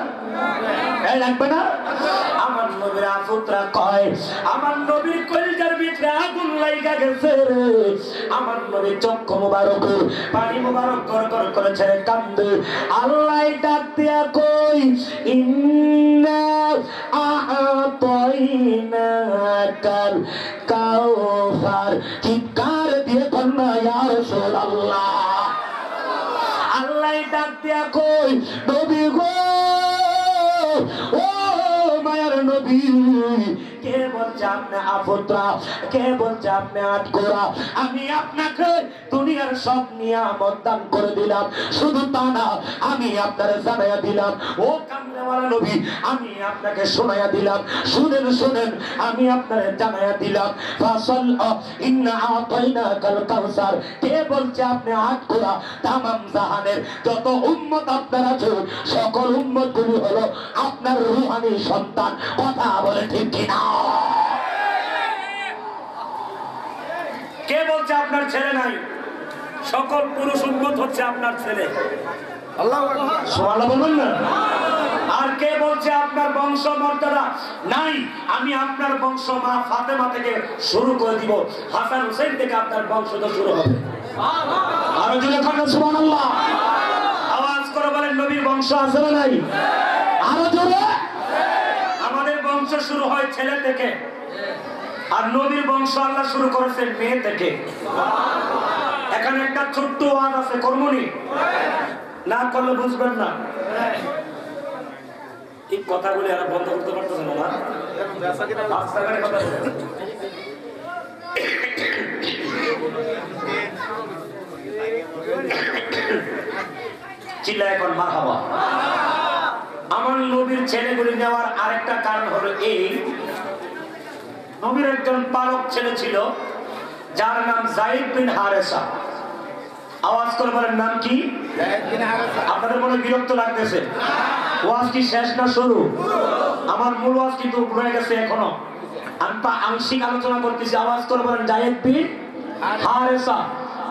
S1: লাগবে না? আমার নবীরা আফুত্রা কয়, আমার নবীর কলিজার ভিতরে আগুন লাগা গেছে রে। আমার নবীর চক্ষু মুবারক পানি মুবারক কর কর করে ছেড়ে কান্দে। আল্লাহ ডাক দিয়া কই ইন্না আ'তাইনাকাল কাউসার। চিৎকার দিয়ে কন্যা ইয়া রাসূলুল্লাহ। আল্লাহ ডাক দিয়া কই নবী গো, ও মায়ার নবী, কে বলছে আপনি আফুত্রা, কে বলছে আপনি আটকোরা? আমি আপনাকে দুনিয়ার সব নিয়ামত দান করে দিলাম, শুধু তা না আমি আপনারে জানাইয়া দিলাম, ও কামলেওয়ালা নবী আমি আপনাকে শোনাইয়া দিলাম, শুনেন শুনেন আমি আপনারে জানাইয়া দিলাম। ফাসাল ইন্না আ'তাইনাকাল কাউসার। কে বলছে আপনি আটকোরা? তামাম জাহানের যত উম্মত আপনার আছে সকল উম্মত গুলি হলো আপনার রূহানি সন্তান। কথা বলে ঠিক কিনা? কে বলছে আপনার ছেলে নাই? সকল পুরুষ উম্মত হচ্ছে আপনার ছেলে। আল্লাহু আকবার, সুবহানাল্লাহ বলবেন না? আর কে বলছে আপনার বংশ মর্যাদা নাই? আমি আপনার বংশ মা ফাতেমা থেকে শুরু করে দিব, হাসান হুসাইন থেকে আপনার বংশ তো শুরু হবে। আরো জোরে বলেন সুবহানাল্লাহ। আওয়াজ করে বলেন নবীর বংশ আছে না নাই? আরো জোরে। আমাদের বংশ শুরু হয় ছেলে থেকে, আর নবীর বংশ আল্লাহ শুরু করেছেন মেয়ে থেকে। এখানে একটা ছোট্ট ওয়াজ আছে, কর্মনি না করলে বুঝবেন না। এই কথাগুলি আর বন্ধ করতে পারতেছেন না। রাস্তাঘাটে কথা চিল্লা এখন মারহাবা। আমার নবীর ছেলেগুলি নেওয়ার আরেকটা কারণ হলো এই, নবীর একজন পালক ছেলে ছিল যার নাম যায়েদ বিন হারেসা। আওয়াজ করে বলেন নাম কি? আপনাদের মনে বিরক্ত লাগতেছে? ওয়াজ কি শেষ না শুরু? আমার মূল ওয়াজ কিন্তু রয়ে গেছে এখনো, আমি আংশিক আলোচনা করতেছি। আওয়াজ করে বলেন যায়েদ বিন হারেসা।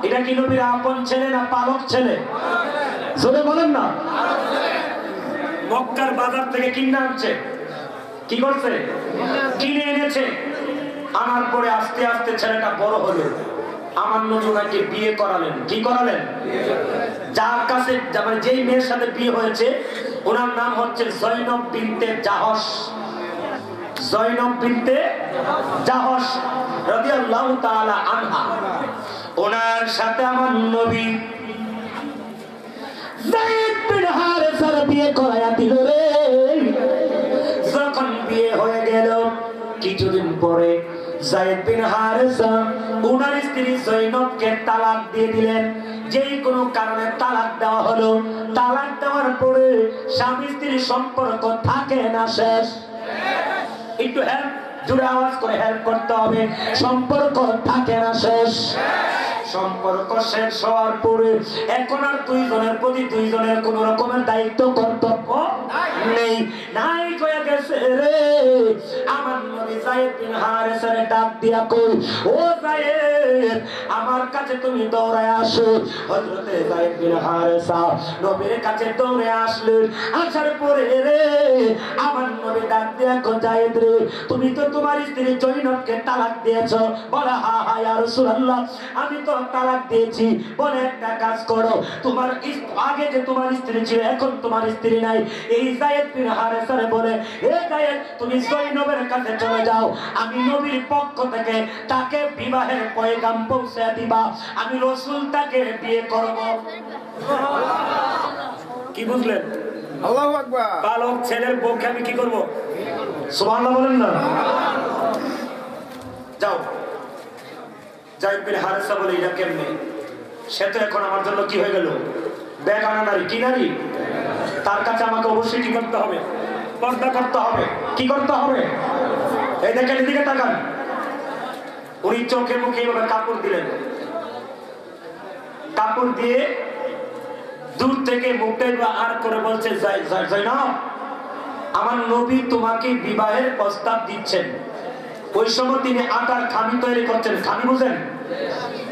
S1: এটা কি নবীর আপন ছেলে না পালক ছেলে? জোরে বলেন না। মক্কার বাজার থেকে কিনে আনছে, কি করছে? কিনে এনেছে। আনার পরে আস্তে আস্তে ছেলেটা বড় হলো। আমার নবী ওনাকে বিয়ে করালেন। কি করালেন? যার কাছে মানে যেই মেয়ের সাথে বিয়ে হয়েছে ওনার নাম হচ্ছে জয়নব বিনতে জাহশ। জয়নব বিনতে জাহশ রাদিয়াল্লাহু তাআলা আনহা। ওনার সাথে আমার নবী যায়েদ বিন হারেসার বিয়ে করায়া দিল রে। যখন বিয়ে হয়ে গেল কিছুদিন পরে যায়েদ বিন হারেসা ওনার স্ত্রী জয়নবকে তালাক দিয়ে দিলেন। যেই কোনো কারণে তালাক দেওয়া হলো। তালাক দেওয়ার পরে স্বামী স্ত্রীর সম্পর্ক থাকে না, শেষ। একটু হেল্প জুড়ে আওয়াজ করে হেল্প করতে হবে। সম্পর্ক থাকে না, শেষ। সম্পর্ক শেষ হওয়ার পরে এখন আর দুইজনের প্রতি দুইজনের কোন রকমের দায়িত্ব কর্তব্য নেই, নাই হয়ে গেছে রে। আমার নবী যায়েদ বিন হারেসার ডাক দিয়া কই, ও যায়েদ আমার কাছে তুমি দৌড়ায় আসো। হযরতে যায়েদ বিন হারেসা নবীর কাছে দৌড়ে আসলেন। আসার পরে রে আমার নবী ডাক দিয়া কই, যায়েদ রে তুমি তো তোমার স্ত্রী জয়নবকে তালাক দিয়েছো। বলে হা হা ইয়া রাসূলুল্লাহ আমি তো তালাক দিয়েছি। বলে একটা কাজ করো, তোমার আগে যে তোমার স্ত্রী ছিল এখন তোমার স্ত্রী নাই। এই যায়েদ বিন হারেসা বলে, হে যায়েদ তুমি জয়নবের কাছে চলে যাও, আমি নবীর পক্ষ থেকে তাকে বিবাহের পয়গাম পৌঁছে দিবা, আমি রাসূল তাকে বিয়ে করব। কি বুঝলেন?
S3: আল্লাহু আকবার।
S1: পালক ছেলের বউকে আমি কি করব? সুবহানাল্লাহ বলেন না। যাও। যায়েদ বিন হারেসা বলে এটা কেমনে? সে তো এখন আমার জন্য কি হয়ে গেল? বেগানা নারী। কি নারী? তার কাছে আমাকে অবশ্যই কি করতে হবে? পর্দা করতে হবে। কি করতে হবে? এই দেখেন, এদিকে তাকান। উনি চোখে মুখে এইভাবে কাপড় দিলেন। কাপড় দিয়ে দূর থেকে মুখটাই আর করে বলছে, জয়নব আমার নবী তোমাকে বিবাহের প্রস্তাব দিচ্ছেন। ওই সময় তিনি আটার খামি তৈরি করছেন। খামি বুঝেন?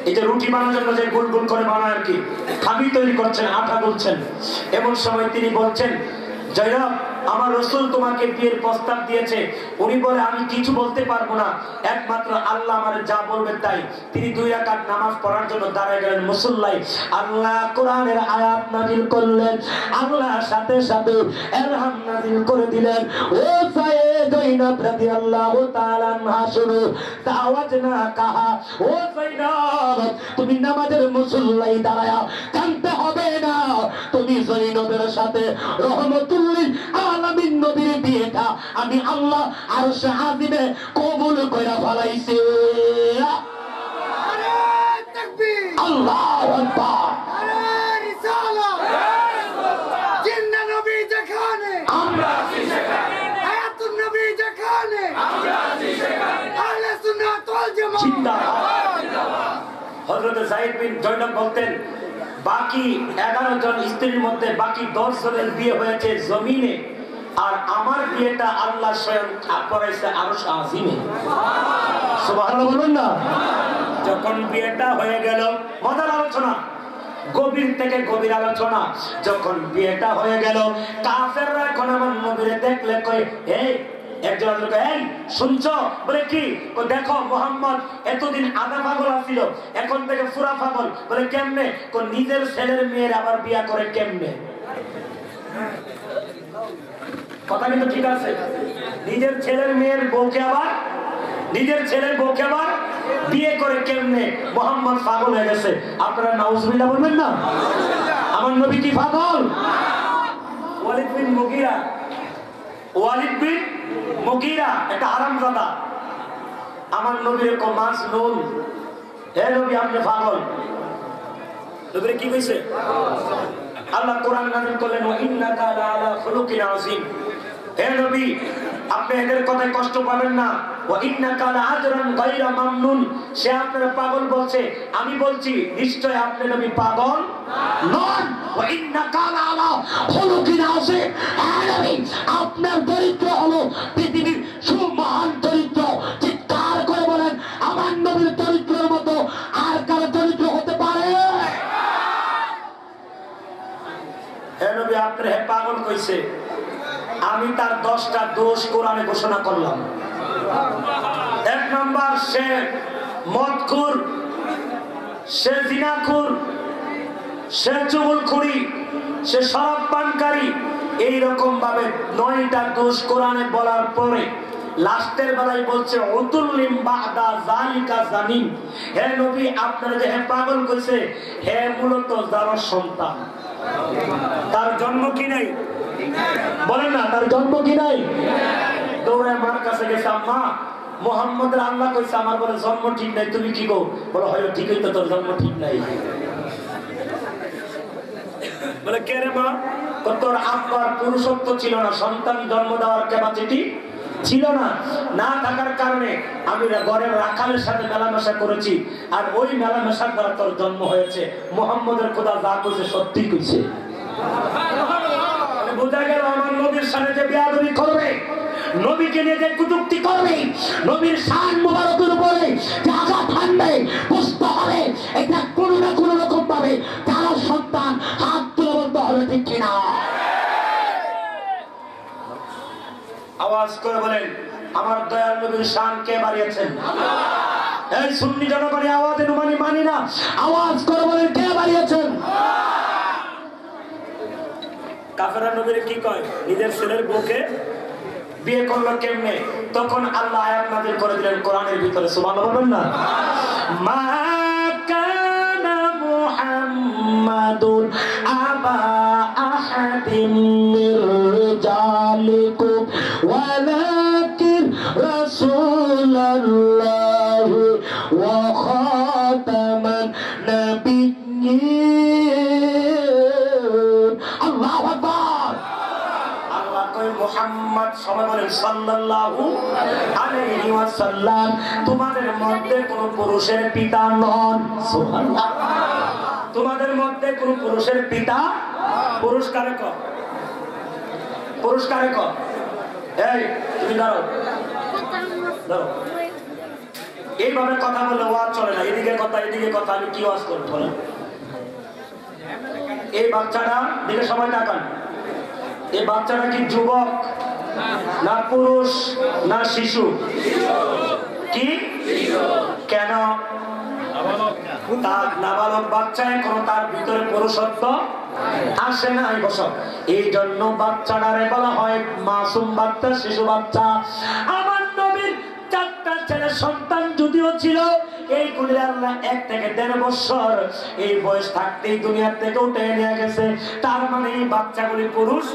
S1: এই যে রুটি বানানোর জন্য যে গোল গোল করে বানায় আর কি, খামি তৈরি করছেন, আটা বলছেন। এমন সময় তিনি বলছেন, জয়নব আমার রাসূল তোমাকে বিয়ের প্রস্তাব দিয়েছে। উনি বলে আমি কিছু বলতে পারবো না, একমাত্র আল্লাহ আমার যা বলবেন তাই। তিনি 2 রাকাত নামাজ পড়ার জন্য দাঁড়ায় গেলেন মুসল্লায়। আল্লাহ কোরআনের আয়াত নাযিল করলেন। আল্লাহ সাথে সাথে ইলহাম নাযিল করে দিলেন, ও যায়েদ জয়নব রাদিয়াল্লাহু তাআলা আনহা শুনো, তাওয়াজনা কাহা, ও জয়নব তুমি নামাজের মুসল্লায় দাঁড়ায়া জানতে হবে না তুমি জয়নবের সাথে রহমতুল্লিল আলামিন নবীর বিয়েটা আমি আল্লাহ আরশে আজিমে কবুল কইরা ফলাইছি।
S3: নারে তাকবীর,
S1: আল্লাহু আকবার।
S3: নারে রিসালাত, জিন্নাহ নবী যেখানে
S1: আমরা আছি সেখানে,
S3: হায়াতুন নবী যেখানে
S1: আমরা আছি সেখানে,
S3: আহলে সুন্নাত ওয়াল জামাত
S1: জিন্দাবাদ। হযরত যায়েদ বিন জয়নব বলতেন, বাকি 11 জন স্ত্রীর মধ্যে বাকি 10 জনের বিয়ে হয়েছে জমিনে, আর আমার বিয়েটা আল্লাহ স্বয়ং করাইছে আরশ আজিমে। সুবহানাল্লাহ বলুন না। যখন বিয়েটা হয়ে গেল, মজার আলোচনা, গভীর থেকে গভীর আলোচনা। যখন বিয়েটা হয়ে গেল, কাফেররা এখন আমার নবীরে দেখলে কয়, এই একজন লোক, এই শুনছো? বলে কি? দেখো মুহাম্মদ এতদিন আধা পাগল ছিল, এখন থেকে পুরা পাগল। বলে কেমনে? নিজের ছেলের মেয়ের আবার বিয়া করে কেমনে? কথা কিন্তু ঠিক আছে। নিজের ছেলের মেয়ের বউকে আবার নিজের ছেলের বউকে আবার বিয়ে করে কেমনে মোহাম্মদ পাগল হয়ে গেছে। আপনারা নাউজুবিল্লাহ বলবেন না? আমার নবী কি পাগল? ওয়ালিদ বিন মুগীরা একটা হারামজাদা আমার নবীর কো মাজনুন, হে নবী আপনি পাগল। নবীর কি কইছে? আল্লাহ কোরআন নাযিল করলেন ওয়া ইন্নাকা লাআলা খুলুকিন আযীম। হে নবী আপনি এদের কথায় কষ্ট পাবেন না। ওয়া ইন্নাকা লাআজরান গায়রা মামনুন, সে আপনারা পাগল বলছে, আমি বলছি নিশ্চয় আপনি নবী পাগল নন। ওয়া ইন্নাকা লাআলা খুলুকিন আযীম, হে নবী আপনার চরিত্র হলো পৃথিবীর সুমহান চরিত্র। চিৎকার করে বলেন আমার নবীর চরিত্রের মতো আর কারো চরিত্র হতে পারে? হে নবী আপনার হে পাগল কইছে, আমি তার 10টা দোষ কোরআনে ঘোষণা করলাম। 1 নাম্বার, সে মদখোর, সে জিনাখোর, সে চুগলখড়ি, সে শরাব পানকারী। এইরকম ভাবে 9টা দোষ কোরআনে বলার পরে লাস্টের বেলায় বলছে উতুল্লিম বাদা যালিকা জানিম। হে নবী আপনারা যে হে পাগল কইছে, হে মূলত জারর সন্তান। তার জন্ম কি নাই? বলেন না, তার জন্ম কি নাই? দৌড়ে মার কাছে গেছে, আম্মা মুহাম্মদের আল্লাহ কইছে আমার বলে জন্ম ঠিক নাই, তুমি কি গো? বলে হয় ঠিকই তো, তোর জন্ম ঠিক নাই। বলে কে রে মা? তোর আব্বার পুরুষত্ব ছিল না, সন্তান জন্ম দেওয়ার ক্যাপাসিটি ছিল না। না থাকার কারণে আমি ঘরের রাখালের সাথে মেলামেশা করেছি, আর ওই মেলামেশার দ্বারা তোর জন্ম হয়েছে। মুহাম্মদের খোদা যা কইছে সত্যি কইছে। বোঝা গেল আমার নবীর সাথে যে বেয়াদবি করবে, নবীকে নিয়ে যে কটূক্তি করবে, নবীর শান মুবারকের উপরে যে আঘাত হানবে, বুঝতে হবে এটা কোনো না কোনো রকম ভাবে তার সন্তান। হাত তুলে বলতে হবে ঠিক কিনা? আওয়াজ করে বলেন আমার দয়াল নবীর শান কে বাড়িয়েছেন? এই সুন্নি জনগণ আওয়াজে নুমানি মানি না, আওয়াজ করে বলেন কে বাড়িয়েছেন? কাফেররা নবীর কি কয়? নিজের ছেলের বউকে বিয়ে করলো কেমনে? তখন আল্লাহ আয়াত নাযিল করে দিলেন কোরআনের ভিতরে, সুবহানাল্লাহ বলবেন না? মা কানা মুহাম্মাদুন আবা আহাদিম মির রিজালিকুম ওয়ালাকিন রাসূলুল্লাহ ওয়া খাতামান নাবিয়্যিন। আল্লাহু আকবার। আল্লাহ কয় মুহাম্মদ সবাই বলেন সাল্লাল্লাহু আলাইহি ওয়াসাল্লাম তোমাদের মধ্যে কোন পুরুষের পিতা নন। সুবহানাল্লাহ। তোমাদের মধ্যে কোন পুরুষের পিতা? পুরস্কারে কর, পুরস্কারে কর। এই তুমি দাঁড়াও, দাঁড়াও। এইভাবে কথা বললে ওয়াজ চলে না। এদিকে কথা এদিকে কথা, আমি কি ওয়াজ করবো বলেন? এই বাচ্চাটা দিকে সবাই তাকান। এই বাচ্চাটা কি যুবক না পুরুষ না শিশু? কি কেন? তার নাবালক বাচ্চা, এখনো তার ভিতরে পুরুষত্ব আসে না। এই জন্য বাচ্চাটারে বলা হয় মাসুম বাচ্চা, শিশু বাচ্চা। আমার নবীর 4টা ছেলে সন্তান যদিও ছিল, এইগুলি আল্লাহ 1 থেকে 1.5 বছর এই বয়স থাকতেই দুনিয়ার থেকে উঠে নিয়ে গেছে। তার মানে এই বাচ্চাগুলি পুরুষ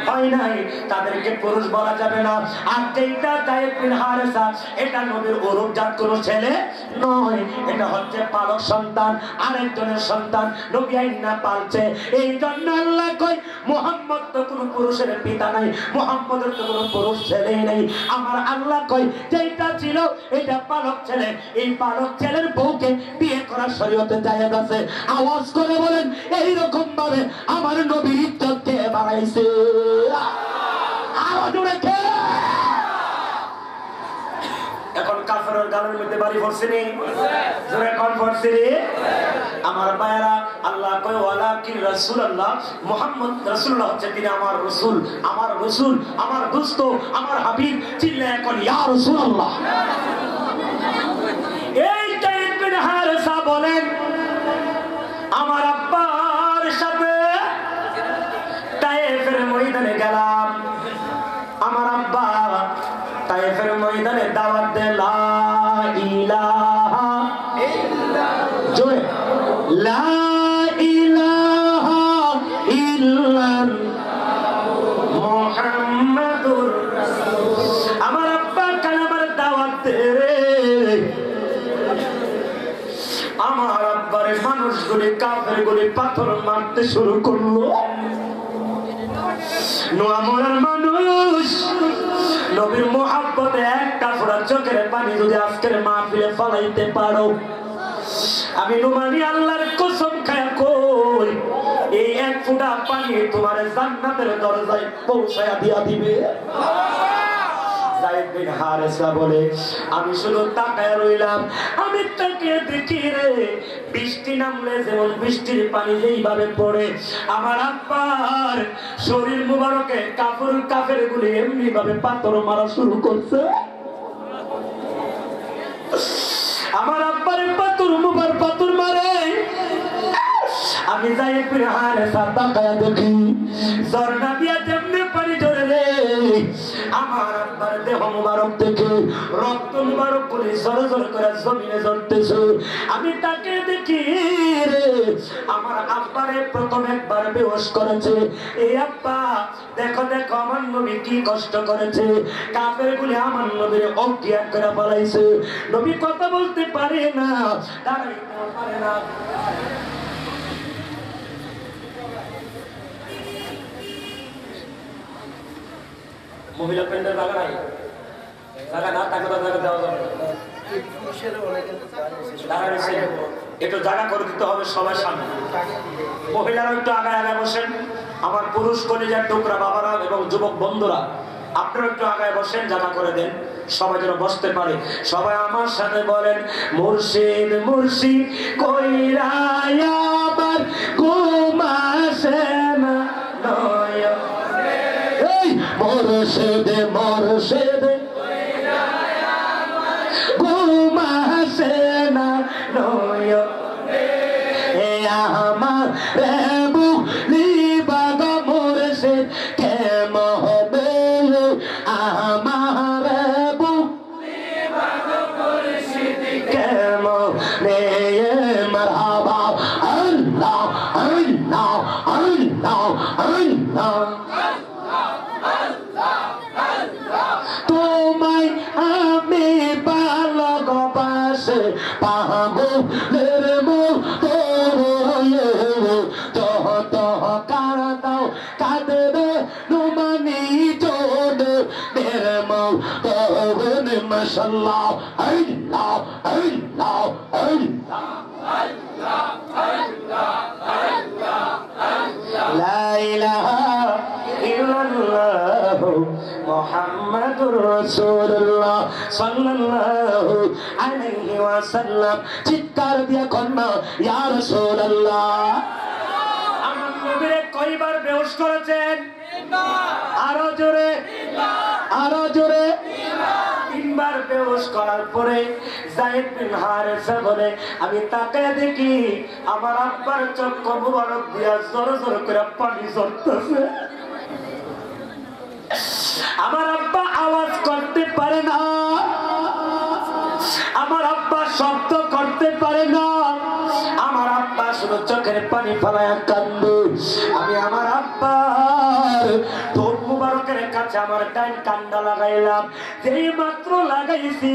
S1: হয় নাই, তাদেরকে পুরুষ বলা যাবে না। আর যেটা যায়েদ বিন হারেসা, এটা নবীর ওরূপজাত কোনো ছেলে নয়, এটা হচ্ছে পালক সন্তান, আরেকজনের সন্তান। নবী আইনা পালছে। এই জন্য আল্লাহ কয় মুহাম্মদ তো কোনো পুরুষের পিতা নাই, মুহাম্মদের তো কোনো পুরুষ ছেলেই নেই। আমার আল্লাহ কয় যেটা ছিল এটা পালক ছেলে, এই পালক ছেলের বউকে বিয়ে করার শরীয়তে জায়েজ আছে। আওয়াজ করে বলেন এইরকম ভাবে আমার নবীর ইজ্জত কে বাড়াইছে? আরো জোরে কে? এখন কাফেরের গালের মধ্যে বাড়ি পড়ছে নি? জোরে কোন পড়ছে রে? আমার ভাইরা, আল্লাহ কয় ওয়ালাকিন রাসূলুল্লাহ, মুহাম্মদ রাসূলুল্লাহ হচ্ছে তিনি আমার রাসূল, আমার রাসূল, আমার দোস্ত, আমার হাবিব। চিল্লায় কোন ইয়া রাসূলুল্লাহ। এই যায়েদ বিন হারেসা বলেন আমার আব্বার সাথে তায়েফের ময়দানে গেলাম। আমার আব্বা তায়েফের ময়দানে দাওয়াত দেয় লা লা ইলাহা ইল্লাল্লাহ মুহাম্মাদুর রাসূলুল্লাহ। আমার আব্বা কালেমার দাওয়াত দে রে। আমার আব্বারে মানুষগুলি কাফেরগুলি পাথর মারতে শুরু করলো। নোয়ামরার মানুষ নবীর মুহাব্বতে একটা ফোঁটা চোখের পানি যদি আজকের মাহফিলে ফলাইতে পারো, আমি নোমানি আল্লাহর কসম খায়া কই এই এক ফোঁটা পানি তোমার জান্নাতের দরজায় পৌঁছায়া দিয়া দিবে। যায়েদ বিন হারেসা বলে আমি শুধু তাকায় রইলাম, আমি তাকে দেখি রে বৃষ্টি নামলে যেমন বৃষ্টির পানি যেইভাবে পড়ে আমার আব্বার শরীর মুবারকে কাফের গুলি এমনি ভাবে পাথর মারা শুরু করছে। আমার আব্বারে পাথর মারে। আমি যায়েদ বিন হারেসা তাকায় দেখি ঝর্ণা দিয়া যেমনি পানি ঝরে রে আমার আব্বার দেহ মুবারক থেকে রক্ত মুবারক করে জড় করে জমিনে ঝরতেছে। আমি তাকে দেখি রে আমার আব্বারে প্রথম একবার বেহুশ করেছে। এই আব্বা দেখো দেখো আমার নবী কি কষ্ট করেছে, কাফের গুলি আমার নবীর অজ্ঞান করে ফেলাইছে। নবী কথা বলতে পারে না, দাঁড়াইতে পারে না। মহিলা প্যান্ডেল জায়গা নাই, জায়গা না তাকে তো জায়গা দেওয়া যাবে একটু জায়গা করে দিতে হবে সবার সামনে। মহিলারা একটু আগায় আগায় বসেন। আমার পুরুষ কলিজার টুকরা বাবারা এবং যুবক বন্ধুরা আপনারা একটু আগায় বসেন, জায়গা করে দেন সবাই যেন বসতে পারে। সবাই আমার সাথে বলেন মুর্শিদ মুর্শিদ কইরা আমার ঘুম আসে না নয়ন। মুর্শিদে মুর্শিদে ঘুম আসে না নয়নে, এ আমার রে বুলি বাগ মুর্শিদ কেমন হবে আমার বুলি বাগ মুর্শিদ কেমন রে মারহাবা আল্লাহ আল্লাহ আল্লাহ আল্লাহ। তোমায় আমি ভালোবাসে পাবো কাঁদাও কাঁদবে নুমানি চোদে মাশাআল্লাহ আল্লাহ আল্লাহ আল্লাহ লা ইলাহা ইল্লাল্লাহ মুহাম্মাদুর রাসূলুল্লাহ সাল্লাল্লাহু আলাইহি ওয়াসাল্লাম। চিৎকার দিয়ে কন্যা ইয়া রাসূলুল্লাহ। আমার নবীরে কয়বার বেহুশ করেছেন? আরো জোরে আরো জোরে। তিনবার বেহুশ করার পরে যায়েদ বিন হারেসা বলে আমি তাকায় দেখি আমার আব্বার চক্ষু মুবারক দিয়া জোর জোর করে পানি ঝরতেছে। আমার আব্বা আওয়াজ করতে পারে না, আমার আব্বা শব্দ করতে পারে না, আমার আব্বা শুধু চোখের পানি ফেলায় কান্দে। আমি আমার আব্বার ঠোঁট মুবারকের কাছে আমার ডাইন কান্ডা লাগাইলাম। যেই মাত্র লাগাইছি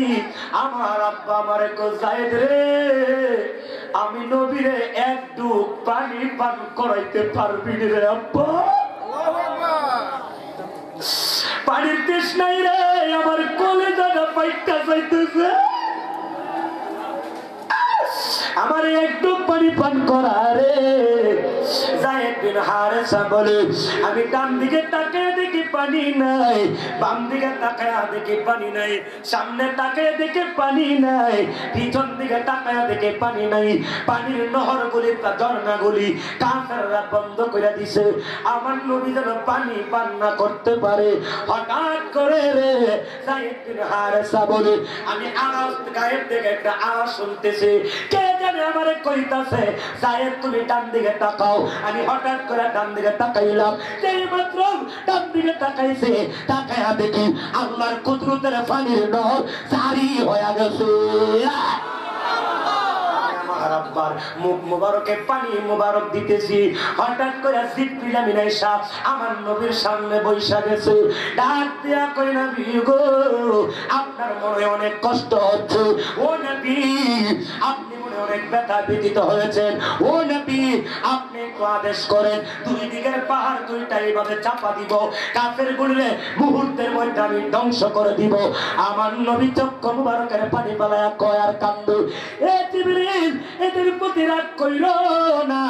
S1: আমার আব্বা আমারে কো যায়েদ রে আমি নবীরে এক ডুব পানি পান করাইতে পারবি রে আব্বা? পানির তৃষ্ণাই রে আমার কলেজাটা পাইটা যাইতেছে। আমার একটু পানি পান করা রে। যায়েদ বিন হারেসা বলে আমি ডান দিকে তাকায় দেখি পানি নাই, বাম দিকে তাকায় দেখি পানি নাই, সামনে তাকায় দেখে পানি নাই, পিছন দিকে তাকায় দেখে পানি নাই। পানির নহরগুলি ঝর্ণাগুলি কাফেররা বন্ধ করে দিছে, আমার নবী যেন পানি পান না করতে পারে। হঠাৎ করে রে যায়েদ বিন হারেসা বলে আমি আওয়াজ গায়েব থেকে একটা আওয়াজ শুনতেছি, কে জানে আমারে কইতাছে যায়েদ তুমি ডান দিকে তাকাও। আমি হঠাৎ করে ডান দিকে তাকাইলাম, যেই মাত্র ডান দিকে তাকাইছে তাকায়া দেখি আল্লাহর কুদরতের পানির নহর জারি হয়ে গেছে। আমার আব্বার মুখ মুবারকে পানি মুবারক দিতেছি, হঠাৎ করে জিবরিল আমিন আয়েশা আমার নবীর সামনে বৈশা গেছে। ডাক দিয়া কই নবী গো, আপনার মনে অনেক কষ্ট হচ্ছে, ও নবী আপনি মনে অনেক ব্যথা ব্যথিত হয়েছেন, ও নবী আপনি একটু আদেশ করেন, দুই দিকের পাহাড় দুইটা এইভাবে চাপা দিব, কাফের গুলিলে মুহূর্তের মধ্যে আমি ধ্বংস করে দিব। আমার নবী চক্ষু মুবারকের পানি পালায়া কয় আর কান্দু, এ জিবরিল এদের প্রতি রাগ কইরো না,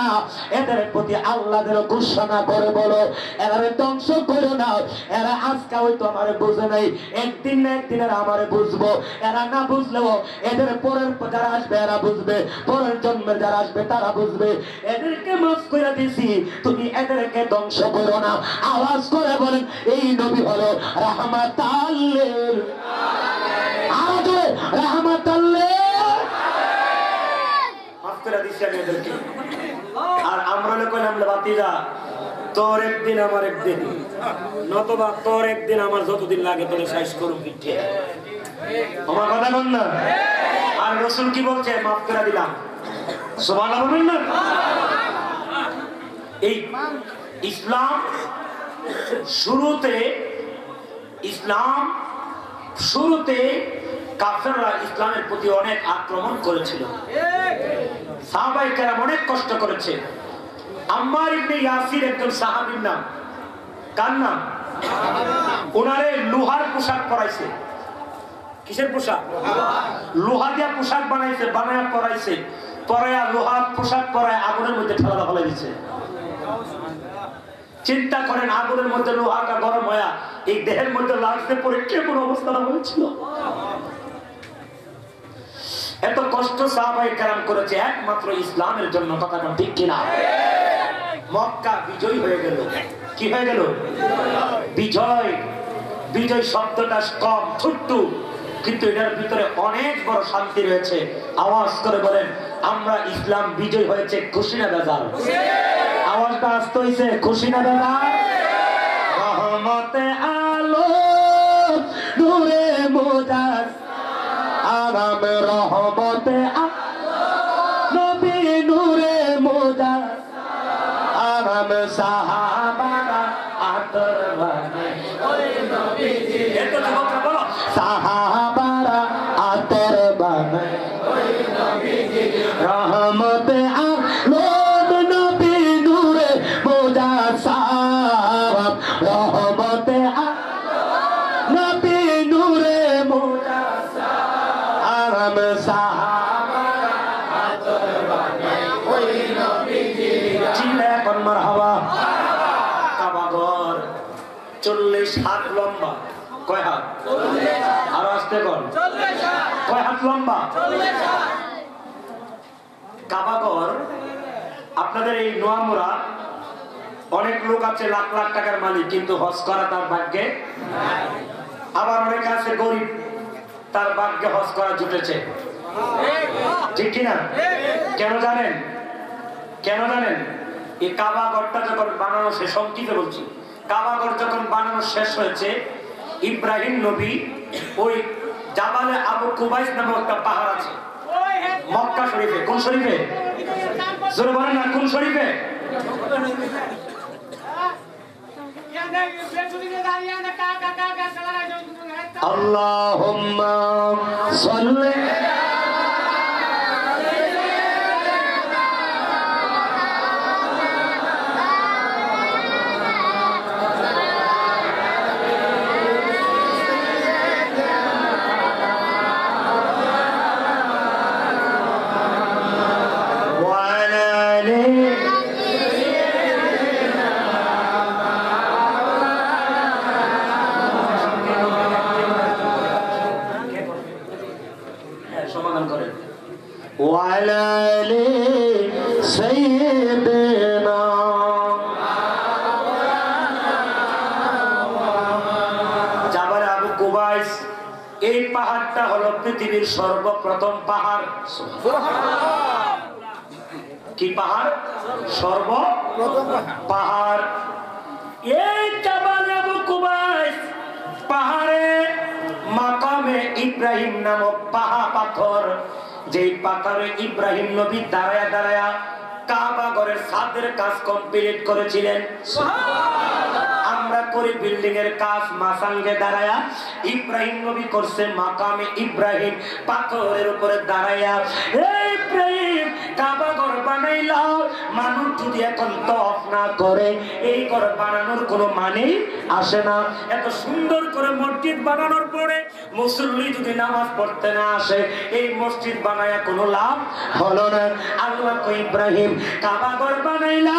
S1: এদের প্রতি আল্লাহর ঘোষণা করে বলো এরা ধ্বংস করো না, এরা আজকে হয়তো আমারে বুঝে নাই, একদিন না একদিন এরা আমারে বুঝবো, এরা না বুঝলেও এদের পরের যারা আসবে এরা বুঝবে, পরের জন্মের যারা আসবে তারা বুঝবে, এদেরকে মাফ করে দিছি, তুমি এদেরকে ধ্বংস করো না। আওয়াজ করে বলেন এই নবী হলো রাহমাতাল লিল আলামিন, আওয়াজ রাহমাতাল লিল, মাফ করে দিছি আমি এদেরকে। আর আমরা কইলাম বাতিজা তোর একদিন আমার একদিন, নতবা তোর একদিন আমার যতদিন লাগে তোরে শেষ করুন পিঠে, আমার কথা বল না। আর রাসূল কি বলছে, মাফ করে দিলাম, সুবহানাল্লাহ বলেন না। এই ইসলাম শুরুতে কাফেররা ইসলামের প্রতি অনেক আক্রমণ করেছিল, সাহাবায়ে কেরাম অনেক কষ্ট করেছে। আম্মার ইবনে ইয়াসির একজন সাহাবীর নাম, কার নাম? ওনারে লোহার পোশাক পরাইছে। কিসের পোশাক? লোহা দিয়া পোশাক বানাইছে, বানায়া পরাইছে, পরায়া লোহার পোশাক পরায় আগুনের মধ্যে ঠেলা ফেলে দিচ্ছে। চিন্তা করেন আগুনের মধ্যে লোহাটা গরম হয়ে এই দেহের মধ্যে লাগতে পড়ে কেমন অবস্থা হয়েছিল। এত কষ্ট সাহাবায়ে কেরাম করেছে একমাত্র ইসলামের জন্য, কথা ঠিক কিনা? মক্কা বিজয় হয়ে গেল। কি হয়ে গেল? বিজয়। বিজয় শব্দটা কম, ছোট্ট, কিন্তু এটার ভিতরে অনেক বড় শান্তি রয়েছে। আওয়াজ করে বলেন আমরা ইসলাম বিজয় হয়েছে, খুশি না বেজার? আওয়াজটা আসতে হইছে, খুশি না বেজার? রহমতে আলো নূরে মুজাস আরাম, রহমতে আলো নবী নূরে মুজাস আরাম, সাহাবারা আতর বানায় ওই নবীজি, এত যুবকরা বলো সাহাবারা আতর বানায় ওই নবীজি, রহমতে আলো নবী নূরে মুজাস আরাম, রহমতে আলো নবী নূরে মুজাস আরাম, সাহাবারা আতর বানায় ওই নবীজি। চিল্লা কোন মারহাবা। কাবাঘর 40 হাত লম্বা। কয় হাত? 40 হাত। আর আস্তে কোন? 40 হাত। কয় হাত লম্বা? 40 হাত। কাবাঘর আপনাদের এই নোয়ামুরা অনেক লোক আছে লাখ লাখ টাকার মালিক, কিন্তু হজ করা তার ভাগ্যে নাই। আবার অনেক আছে গরিব, তার ভাগ্যে হজ করা জুটেছে, ঠিক কিনা? কেন জানেন? কেন জানেন? এই কাবাঘরটা যখন বানানো শেষ, সংক্ষিপ্ত বলছি, কাবাঘর যখন বানানো শেষ হয়েছে, ইব্রাহিম নবী ওই জাবালে আবু কুবাইস নামক একটা পাহাড় আছে মক্কা শরীফে। কোন শরীফে? জোরে বলেন না, কোন শরীফে? আল্লাহুম্মা সাল্লি এই পাহাড়টা হলো পৃথিবীর সর্বপ্রথম পাহাড়। কি পাহাড়? সর্বপ্রথম পাহাড়। এই জাবাল আবু কুবাইস পাহাড়ে মাকামে ইব্রাহিম নামক পাথর, যে পাথরে ইব্রাহিম নবী দাঁড়ায়া দাঁড়ায়া কাবা ঘরের ছাদের কাজ কমপ্লিট করেছিলেন। আমরা করি বিল্ডিং এর কাজ মাসাঙ্গে দাঁড়ায়া, ইব্রাহিম নবী করছে মাকামে ইব্রাহিম পাথরের উপরে দাঁড়ায়া। এই ইব্রাহিম কাবা ঘর বানাইলা, মানুষ যদি এখন তওয়াফ না করে এই ঘর বানানোর কোনো মানেই আসে না। এত সুন্দর করে মসজিদ বানানোর পরে মুসল্লি যদি নামাজ পড়তে না আসে এই মসজিদ বানায়া কোনো লাভ হলো না। আল্লাহ কই ইব্রাহিম কাবা ঘর বানাইলা,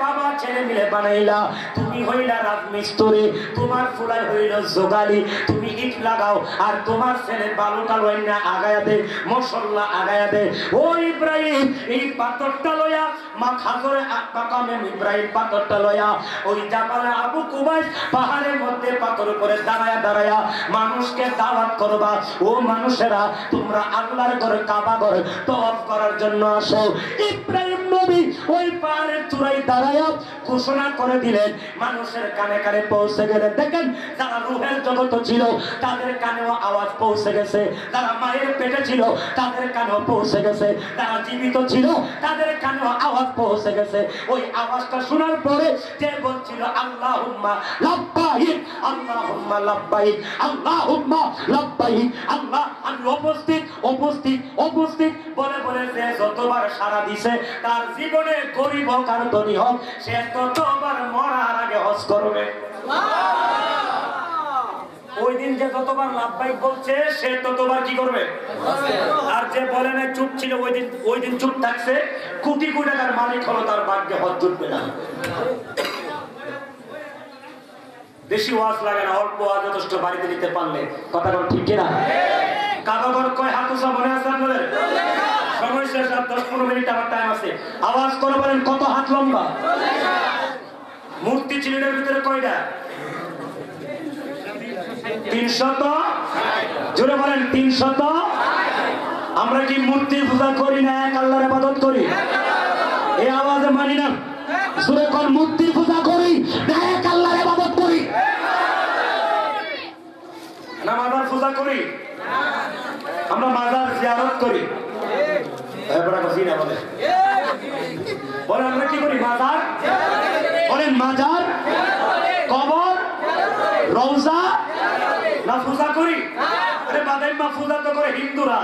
S1: বাবা ছেলে মিলে বানাইলা, তুমি হইলা রাজমিস্ত্রি, তোমার ফুলাই হইল জোগালি, তুমি ইট লাগাও আর তোমার ছেলে বালুটা লইনা আগায়া দে, মশলা আগায়া দে। ও ইব্রাহিম এই পাথরটা লইয়া মাখাজরে মাকামে ইব্রাহিম পাথরটা লইয়া ওই জাবালে আবু কুবাইস পাহাড়ের মধ্যে পাথর উপরে দাঁড়ায়া দাঁড়ায়া মানুষকে দাওয়াত করবা, ও মানুষেরা তোমরা আল্লাহর ঘরে কাবা ঘরে তওয়াফ করার জন্য আসো। ইব্রাহিম নবী ওই পাহাড়ের চূড়ায় দাঁড়ায়া ঘোষণা করে দিলেন, মানুষের কানে কানে পৌঁছে গেলে। দেখেন যারা রূহের জগত ছিল তাদের কানেও আওয়াজ পৌঁছে গেছে, যারা মায়ের পেটে ছিল তাদের কানেও পৌঁছে গেছে, যারা জীবিত ছিল তাদের কানেও আওয়াজ পৌঁছে গেছে। ওই আওয়াজটা শোনার পরে যে বলছিল আল্লাহুম্মা লাব্বাইক, আল্লাহুম্মা লাব্বাইক, আল্লাহুম্মা লাব্বাইক, আল্লাহ আমি উপস্থিত উপস্থিত উপস্থিত বলে বলে যে যতবার সারা দিছে তার জীবনে গরিব হোক আর ধনী হোক সে ততবার মরার আগে হজ করবে। ওই দিন যে যতবার লাভবাহিক বলছে সে ততবার কি করবে? আর যে বলে না চুপ ছিল ওই দিন চুপ থাকছে, কোটি কোটি টাকার মালিক হলো তার ভাগ্যে হজ জুটবে না। বেশি ওয়াজ লাগে না, অল্প ওয়াজ যথেষ্ট বাড়িতে নিতে পারলে। কথাটা ঠিক কিনা? কাবাঘর কয় হাত উঁচা মনে আছে আপনাদের? সময় শেষ, আর 10-15 মিনিট আমার টাইম আছে। আওয়াজ করে বলেন কত হাত লম্বা? মূর্তি ছিল এর ভিতরে কয়টা? 300। জোরে বলেন 300। আমরা কি মূর্তি পূজা করি না, এক আল্লাহর ইবাদত করি? এই আওয়াজে মানি না। জোরে কোন মূর্তি পূজা করি না এক আল্লাহর ইবাদত করি? না মাজার পূজা করি? আমরা মাজার জিয়ারত করি। বলেন আমরা কি করি? মাজার বলেন, মাজার, কবর, রওজা না পূজা করি? আরে বাদাই মা পূজা তো করে হিন্দুরা।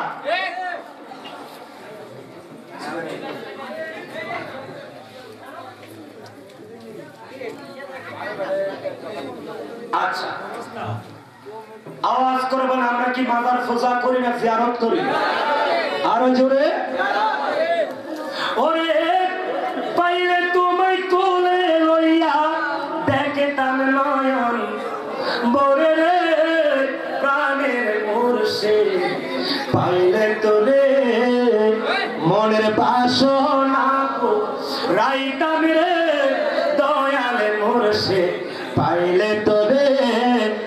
S1: আচ্ছা আওয়াজ করে বলেন আমরা কি মাজার পূজা করি না জিয়ারত করি? আরো জোরে। ওরে পাইলে তোমায় কোলে লইয়া দেখে তার নয়ন বরে রে প্রাণের মুর্শিদ, পাইলে তোরে মনের বাসনা রাইতাম রে দয়ালে মুর্শিদ, পাইলে তোরে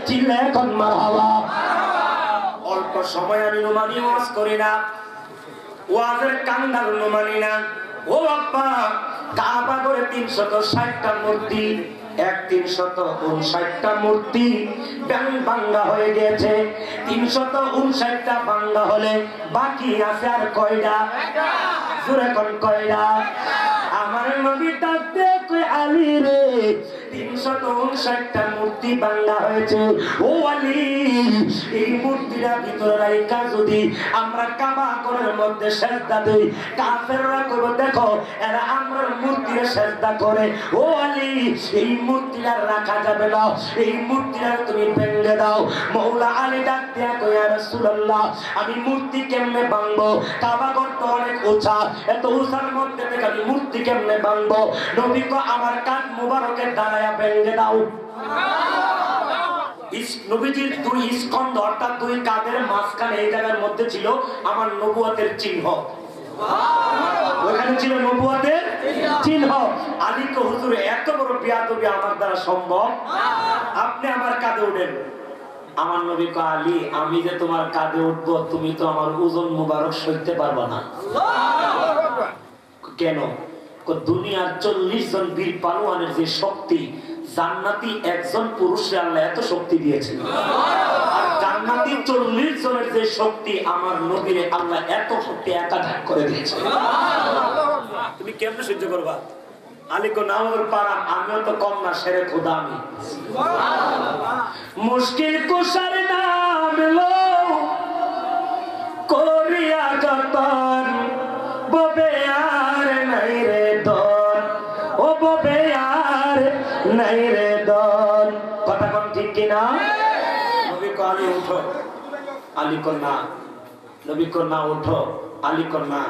S1: চিল্লে কোন মারহাবা। অল্প সময় আমি নুমানি ওয়াজ করি না, ওয়াজের কান্দার নুমানি না। ও বাপ্পা কাবা করে 360টা মূর্তি, 359টা মূর্তি ভাঙ্গা হয়ে গেছে। 359টা ভাঙ্গা হলে বাকি আছে আর কয়টা? জোরে কোন কয়টা? আমার নবী তাতে কই আলী রে 359টা মূর্তি ভাঙ্গা হয়েছে। ও আলী এই মূর্তিটা ভিতরে রাইখা যদি আমরা কাবা ঘরের মধ্যে সেজদা দেই, কাফেররা কইবে দেখো এরা আমার মূর্তিরে সেজদা করে। ও আলী এই মূর্তিটা রাখা যাবে না, এই মূর্তিটা তুমি ভেঙে দাও। মওলা আলী ডাক দিয়া কই ইয়া রাসূলুল্লাহ আমি মূর্তি কেমনে ভাঙবো? কাবা ঘর তো অনেক উঁচা, এত উঁচার মধ্যে থেকে আমি মূর্তি কেমনে ভাঙবো? নবী কো আমার কাঁধ মুবারকের দাঁড়ায়া ভেঙে দাও। নবীজির 2 স্কন্ধ অর্থাৎ 2 কাঁধের মাঝখানে এই জায়গার মধ্যে ছিল আমার নবুয়তের চিহ্ন। ওখানে ছিল নবুয়তের চিহ্ন। আলী কো হুজুর এত বড় বেয়াদবি আমার দ্বারা সম্ভব? আপনি আমার কাঁধে উঠেন। আমার নবী কো আলী আমি যে তোমার কাঁধে উঠবো তুমি তো আমার ওজন মুবারক সইতে পারবা না। কেন? দুনিয়ার 40 জন বীর পালোয়ানের যে শক্তি, জান্নাতি একজন পুরুষে আল্লাহ এত শক্তি দিয়েছেন। আর জান্নাতি 40 জনের যে শক্তি আমার নবীরে আল্লাহ এত শক্তি একা ভাগ করে দিয়েছে। তুমি কেমনে সহ্য করবা? আলী কো নামর পারা আমিও তো কম না, শেরে খোদা আমি। মুশকিল কুশার নাম লো করিয়া যতন ববে আর নাই রে দন, ও ববে আর নাই রে দন। কথা কোন ঠিক কিনা? নবী কো আলী উঠো, আলী কো না, নবী কো না উঠো, আলী কো না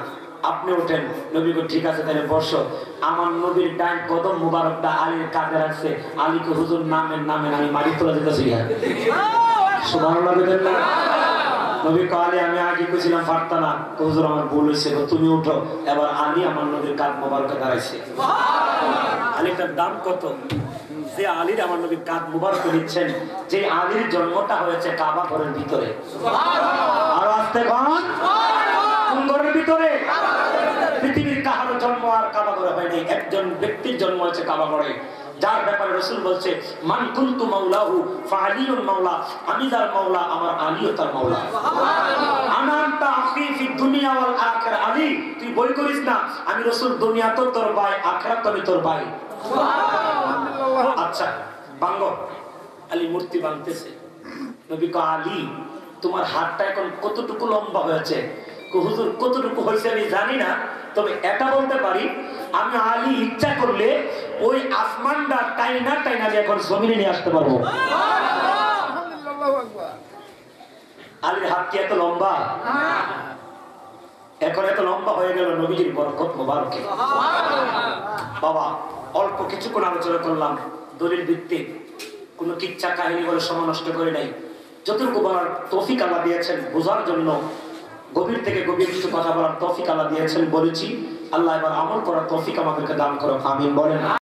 S1: আপনি উঠেন। নবী কো ঠিক আছে তাহলে বসো। আমার নবীর ডান কদম মুবারকটা আলীর কাঁধে রাখছে। আলী কো হুজুর নামেন নামেন, আমি মাটি তোলা যেতেছি। সুবহানাল্লাহ বলেন না? নবী কো আলী আমি আগে কইছিলাম পারতা না, হুজুর আমার ভুল হইছে, তুমি উঠো। এবার আলী আমার নবীর কাঁধ মুবারকে দাঁড়াইছে। আলীটার দাম কত? যে আলীর আমার নবী কাঁধ মুবারক দিচ্ছেন, যে আলীর জন্মটা হয়েছে কাবা ঘরের ভিতরে। আর আস্তে কোন ঘরের ভিতরে? পৃথিবীর কাহারো জন্ম আর কাবা ঘরে হয় নাই, একজন ব্যক্তির জন্ম হয়েছে কাবা ঘরে, যার ব্যাপারে রাসূল বলছে মান কুনতু মাওলাহু ফাআলিউন মাওলা, আমি যার মাওলা আমার আলীও তার মাওলা। আনান্তা আখি ফি দুনিয়া ওয়াল আখিরা, আলী তুই বই করিস না, আমি রাসূল দুনিয়া তো তোর ভাই, আখিরাত তো তোর ভাই। আচ্ছা বাঙ্গ। আলী মূর্তি বানতেছে। নবী কো আলী তোমার হাতটা এখন কতটুকু লম্বা হয়েছে? হুজুর কতটুকু হয়েছে আমি জানি না, তবে এটা বলতে পারি আমি আলী ইচ্ছা করলে ওই আসমানটা টাইনা টাইনা এখন জমিনে নিয়ে আসতে পারবো। আলীর হাত কি এত লম্বা? এখন এত লম্বা হয়ে গেল নবীজির বরকত মোবারকে। বাবা অল্প কিছুক্ষণ আলোচনা করলাম দলিল ভিত্তিক, কোনো কিচ্ছা কাহিনী বলে সময় নষ্ট করে নাই। যতটুকু বলার তৌফিক আল্লাহ দিয়েছেন বোঝার জন্য, গভীর থেকে গভীর কিছু কথা বলার তৌফিক আল্লাহ দিয়েছেন বলেছি। আল্লাহ এবার আমল করার তৌফিক আমাদেরকে দান করো, আমিন বলেন।